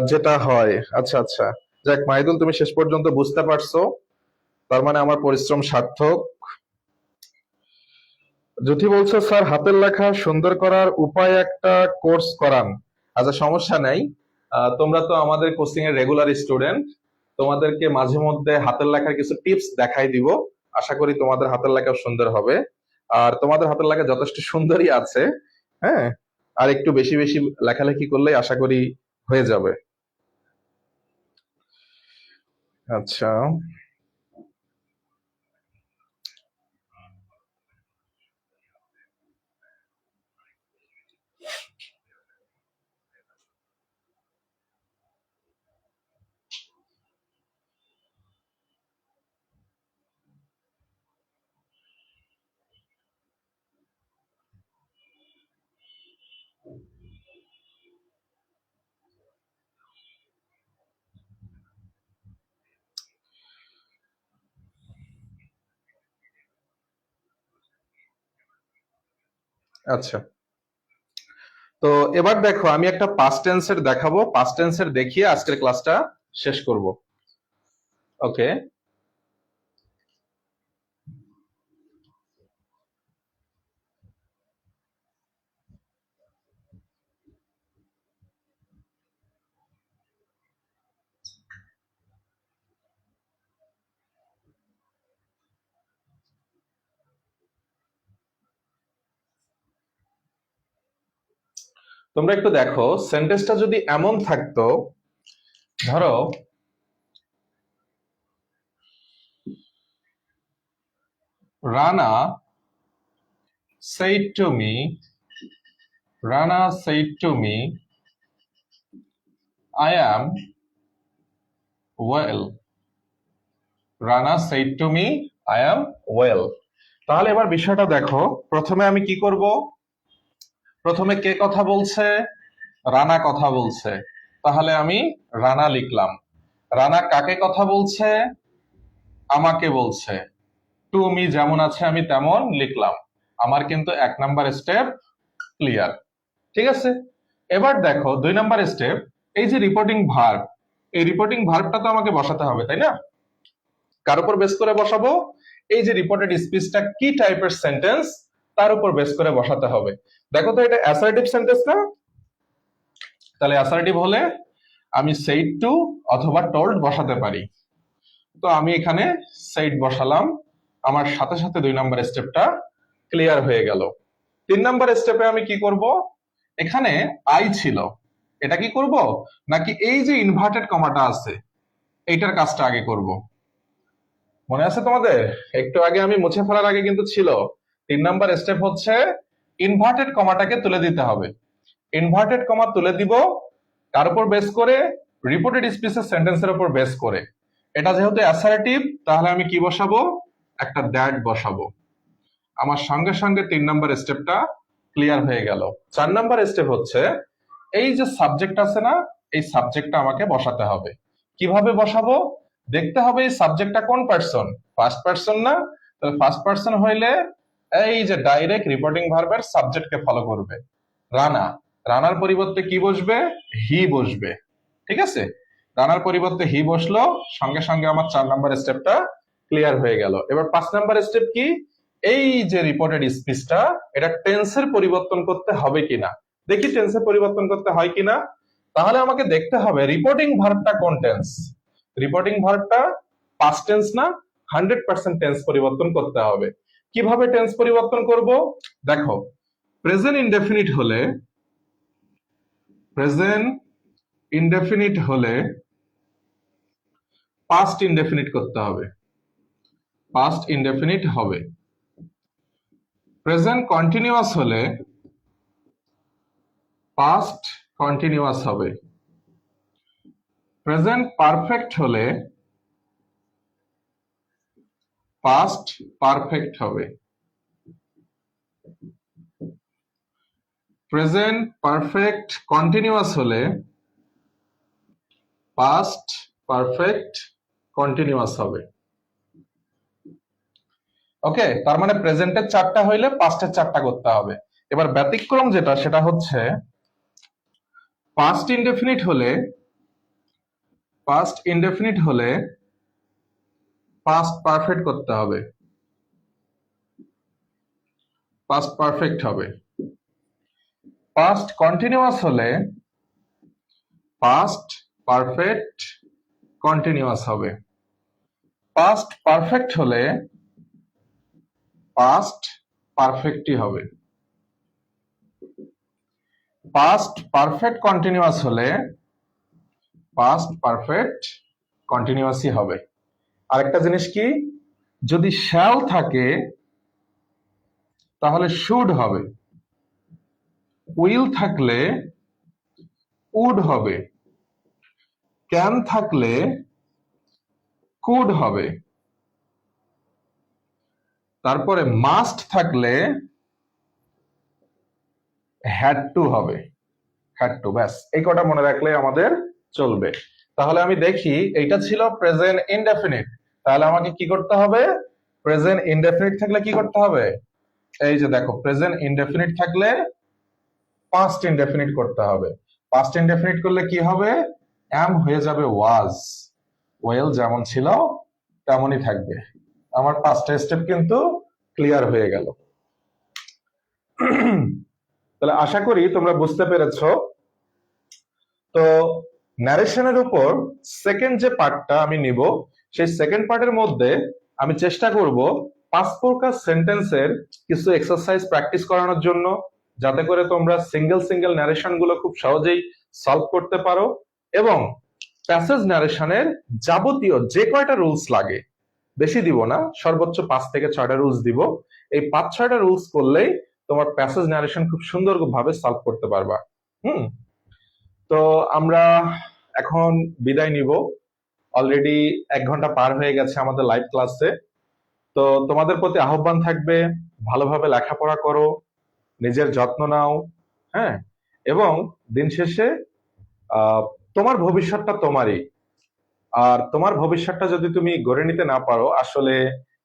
যেটা হয়। আচ্ছা আচ্ছা, যাক মাহিদুল তুমি শেষ পর্যন্ত বুঝতে পারছো, তার মানে আমার পরিশ্রম সার্থক। জ্যোতি বলছে স্যার হাতের লেখা সুন্দর করার উপায় একটা কোর্স করান। আচ্ছা সমস্যা নাই, তোমরা তো আমাদের কোচিং এর রেগুলার স্টুডেন্ট, তোমাদেরকে মাঝে মধ্যে হাতের লেখার কিছু টিপস দেখাই দিব। আশা করি তোমাদের হাতের লেখাও সুন্দর হবে। আর তোমাদের হাতের লেখা যথেষ্ট সুন্দরই আছে। হ্যাঁ, আর একটু বেশি বেশি লেখালেখি করলেই আশা করি হয়ে যাবে। আচ্ছা, আচ্ছা। তো এবার দেখো, আমি একটা পাস্ট টেন্সের দেখাবো, পাস্ট টেন্সের দেখিয়ে আজকের ক্লাসটা শেষ করব। ওকে, তোমরা একটু দেখো, সেন্টেন্সটা যদি এমন থাকতো, ধরো Rana said to me, Rana said to me, I am well. Rana said to me, I am well. তাহলে এবার বিষয়টা দেখো, প্রথমে আমি কি করব? প্রথমে কে কথা বলছে? রানা কথা বলছে। তাহলে আমি রানা লিখলাম। রানা কাকে কথা বলছে? আমাকে বলছে। টু মি যেমন আছে আমি তেমন লিখলাম। আমার কিন্তু 1 নাম্বার স্টেপ ক্লিয়ার। ঠিক আছে, এবার দেখো 2 নাম্বার স্টেপ। এই যে রিপোর্টিং ভার্ব, এই রিপোর্টিং ভার্বটা তো আমাকে বসাতে হবে, তাই না? কার উপর বেস করে বসাবো? এই যে রিপোর্টেড স্পিচটা কি টাইপের সেন্টেন্স, তার উপর বেস করে বসাতে হবে। দেখো তো, এটা অ্যাসার্টিভ সেন্টেন্স না? তাহলে অ্যাসার্টিভ হলে আমি সেইড টু অথবা টোল্ড বসাতে পারি। তো আমি এখানে সেইড বসালাম। আমার সাথে সাথে 2 নাম্বার স্টেপটা ক্লিয়ার হয়ে গেল। 3 নাম্বার স্টেপে আমি কি করব? এখানে আই ছিল, এটা কি করব, নাকি এই যে ইনভার্টেড কমাটা আছে এইটার কাজটা আগে করব? মনে আছে তোমাদের? একটু আগে আমি মুছে ফেলার আগে কিন্তু ছিল। 3 নাম্বার স্টেপ হচ্ছে ইনভার্টেড কমাটাকে তুলে দিতে হবে। ইনভার্টেড কমা তুলে দিব কার উপর বেস করে? রিপোর্টেড স্পিচের সেন্টেন্সের উপর বেস করে। এটা যেহেতু অ্যাসার্টিভ, তাহলে আমি কি বসাবো? একটা দ্যাট বসাবো। আমার সঙ্গে সঙ্গে 3 নাম্বার স্টেপটা ক্লিয়ার হয়ে গেল। 4 নাম্বার স্টেপ হচ্ছে এই যে সাবজেক্ট আছে না, এই সাবজেক্টটা আমাকে বসাতে হবে। কিভাবে বসাবো? দেখতে হবে এই সাবজেক্টটা কোন পার্সন, ফার্স্ট পার্সন না? তাহলে ফার্স্ট পার্সন হইলে এই যে ডাইরেক্ট রিপোর্টিং ভার্বের সাবজেক্টকে ফলো করবে। রানা, রানার পরিবর্তে কি বসবে? হি বসবে। ঠিক আছে, রানার পরিবর্তে হি বসলো, সঙ্গে সঙ্গে আমার 4 নাম্বার স্টেপটা ক্লিয়ার হয়ে গেল। এবার 5 নাম্বার স্টেপ কি? এই যে রিপোর্টেড স্পিচটা, এটা টেন্সের পরিবর্তন করতে হবে কিনা দেখি, টেন্সের পরিবর্তন করতে হয় কিনা। তাহলে আমাকে দেখতে হবে রিপোর্টিং ভার্বটা কোন টেন্স। রিপোর্টিং ভার্বটা পাস্ট টেন্স না, 100% টেন্স পরিবর্তন করতে হবে। কিভাবে টেন্স পরিবর্তন করব? দেখো, প্রেজেন্ট ইনডেফিনিট হলে, প্রেজেন্ট ইনডেফিনিট হলে পাস্ট ইনডেফিনিট করতে হবে, পাস্ট ইনডেফিনিট হবে। প্রেজেন্ট কন্টিনিউয়াস হলে পাস্ট কন্টিনিউয়াস হবে। প্রেজেন্ট পারফেক্ট হলে পাস্ট পারফেক্ট হবে। প্রেজেন্ট পারফেক্ট কন্টিনিউয়াস হলে পাস্ট পারফেক্ট কন্টিনিউয়াস হবে। ওকে, তার মানে প্রেজেন্টের 4টা হইলে পাস্টের 4টা করতে হবে। এবার ব্যতিক্রম যেটা, সেটা হচ্ছে পাস্ট ইনডেফিনিট হলে, পাস্ট ইনডেফিনিট হলে পাস্ট পারফেক্ট করতে হবে, পাস্ট পারফেক্ট হবে। পাস্ট কন্টিনিউয়াস হলে পাস্ট পারফেক্ট কন্টিনিউয়াস হবে। পাস্ট পারফেক্ট হলে পাস্ট পারফেক্টই হবে। পাস্ট পারফেক্ট কন্টিনিউয়াস হলে পাস্ট পারফেক্ট কন্টিনিউয়াসই হবে। আরেকটা জিনিস কি, যদি শ্যাল থাকে তাহলে শুড হবে, উইল থাকলে উড হবে, ক্যান থাকলে কুড হবে, তারপরে মাস্ট থাকলে হ্যাড টু হবে। হ্যাড টু, ব্যাস এই কটা মনে রাখলে আমাদের চলবে। তাহলে আমি দেখি এইটা ছিল প্রেজেন্ট ইনডেফিনিট, তাহলে আমাকে কি করতে হবে, প্রেজেন্ট ইনডেফিনিট থাকলে কি করতে হবে, এই যে দেখো প্রেজেন্ট ইনডেফিনিট থাকলে পাস্ট ইনডেফিনিট করতে হবে। পাস্ট ইনডেফিনিট করলে কি হবে, অ্যাম হয়ে যাবে ওয়াজ, ওয়েল যেমন ছিল তেমনই থাকবে। আমার 5টা স্টেপ কিন্তু ক্লিয়ার হয়ে গেল। তাহলে আশা করি তোমরা বুঝতে পেরেছো। তো ন্যারেশনের উপর সেকেন্ড যে পার্টটা আমি নিব, সেই সেকেন্ড পার্টের মধ্যে আমি চেষ্টা করব 5 প্রকার সেন্টেন্সের কিছু এক্সারসাইজ প্র্যাকটিস করানোর জন্য, যাতে করে তোমরা সিঙ্গেল সিঙ্গেল ন্যারেশন গুলো খুব সহজেই সলভ করতে পারো, এবং প্যাসেজ ন্যারেশনের যাবতীয় যে কয়টা রুলস লাগে, বেশি দিব না, সর্বোচ্চ 5 থেকে 6টা রুলস দিব। এই 5-6টা রুলস করলেই তোমার প্যাসেজ ন্যারেশন খুব সুন্দরভাবে সলভ করতে পারবা। তো আমরা এখন বিদায় নিব, অলরেডি 1 ঘন্টা পার হয়ে গেছে আমাদের লাইভ ক্লাসে। তো তোমাদের প্রতি আহ্বান থাকবে, ভালোভাবে লেখাপড়া করো, নিজের যত্ন নাও, হ্যাঁ, এবং দিন শেষে তোমার ভবিষ্যৎটা তোমারই। আর তোমার ভবিষ্যৎটা যদি তুমি গড়ে নিতে না পারো, আসলে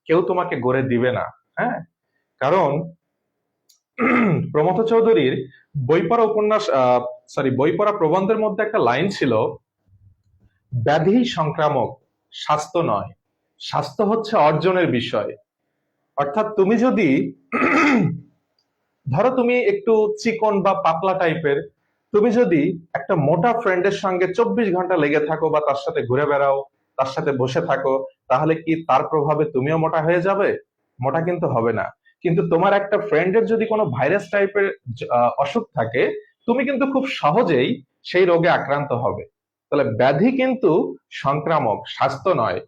কেউ তোমাকে গড়ে দিবে না। হ্যাঁ, কারণ প্রমথ চৌধুরীর বই পড়া উপন্যাস, বই পড়া প্রবন্ধের মধ্যে একটা লাইন ছিল, ব্যাধি সংক্রামক, স্বাস্থ্য নয়, স্বাস্থ্য হচ্ছে অর্জনের বিষয়। অর্থাৎ তুমি যদি ধরো তুমি একটু চিকন বা পাতলা টাইপের, তুমি যদি একটা মোটা ফ্রেন্ডের সঙ্গে 24 ঘন্টা লেগে থাকো বা তার সাথে ঘুরে বেড়াও, তার সাথে বসে থাকো, তাহলে কি তার প্রভাবে তুমিও মোটা হয়ে যাবে? মোটা কিন্তু হবে না। কিন্তু তোমার একটা ফ্রেন্ডের যদি কোনো ভাইরাস টাইপের অসুখ থাকে, তুমি কিন্তু খুব সহজেই সেই রোগে আক্রান্ত হবে। তাহলে ব্যাধি কিন্তু সংক্রামক, স্বাস্থ্য নয়।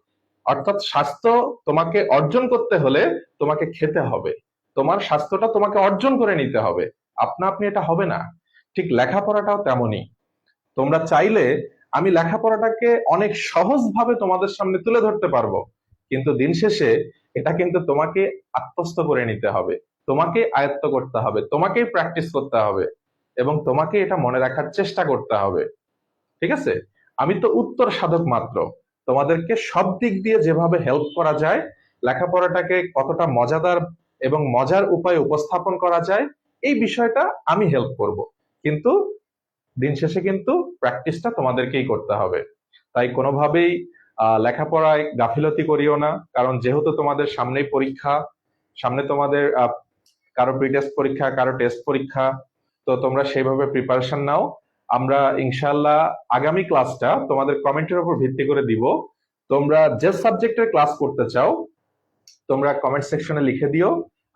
অর্থাৎ স্বাস্থ্য তোমাকে অর্জন করতে হলে তোমাকে খেতে হবে, তোমার স্বাস্থ্যটা তোমাকে অর্জন করে নিতে হবে, আপনা আপনি এটা হবে না। ঠিক লেখাপড়াটাও তেমনই। তোমরা চাইলে আমি লেখাপড়াটাকে অনেক সহজভাবে তোমাদের সামনে তুলে ধরতে পারবো, কিন্তু দিন শেষে এটা কিন্তু তোমাকে আত্মস্থ করে নিতে হবে, তোমাকে আয়ত্ত করতে হবে, তোমাকেই প্র্যাকটিস করতে হবে, এবং তোমাকে এটা মনে রাখার চেষ্টা করতে হবে। ঠিক আছে? আমি তো উত্তর সাধক মাত্র। তোমাদেরকে সব দিক দিয়ে যেভাবে হেল্প করা যায়, লেখাপড়াটাকে কতটা মজাদার এবং মজার উপায়ে উপস্থাপন করা যায়, এই বিষয়টা আমি হেল্প করব। কিন্তু দিন শেষে কিন্তু প্র্যাকটিসটা তোমাদেরকেই করতে হবে। তাই কোনোভাবেই লেখাপড়ায় গাফিলতি করিও না, কারণ যেহেতু তোমাদের সামনেই পরীক্ষা, সামনে তোমাদের কারো প্রি টেস্ট পরীক্ষা, কারো টেস্ট পরীক্ষা, তো তোমরা সেইভাবে প্রিপারেশন নাও। আমরা ইনশাল্লাহ আগামী ক্লাসটা তোমাদের কমেন্টের উপর ভিত্তি করে দিব। তোমরা যে সাবজেক্টের ক্লাস করতে চাও তোমরা কমেন্ট সেকশনে লিখে দিও,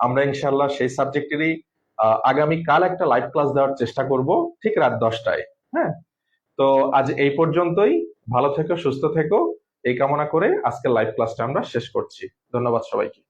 আমরা ইনশাল্লাহ সেই সাবজেক্টেরই আগামী কাল একটা লাইভ ক্লাস দেওয়ার চেষ্টা করব, ঠিক রাত 10টায়। হ্যাঁ, তো আজ এই পর্যন্তই। ভালো থেকো, সুস্থ থেকো, এই কামনা করে আজকের লাইভ ক্লাসটা আমরা শেষ করছি। ধন্যবাদ সবাইকে।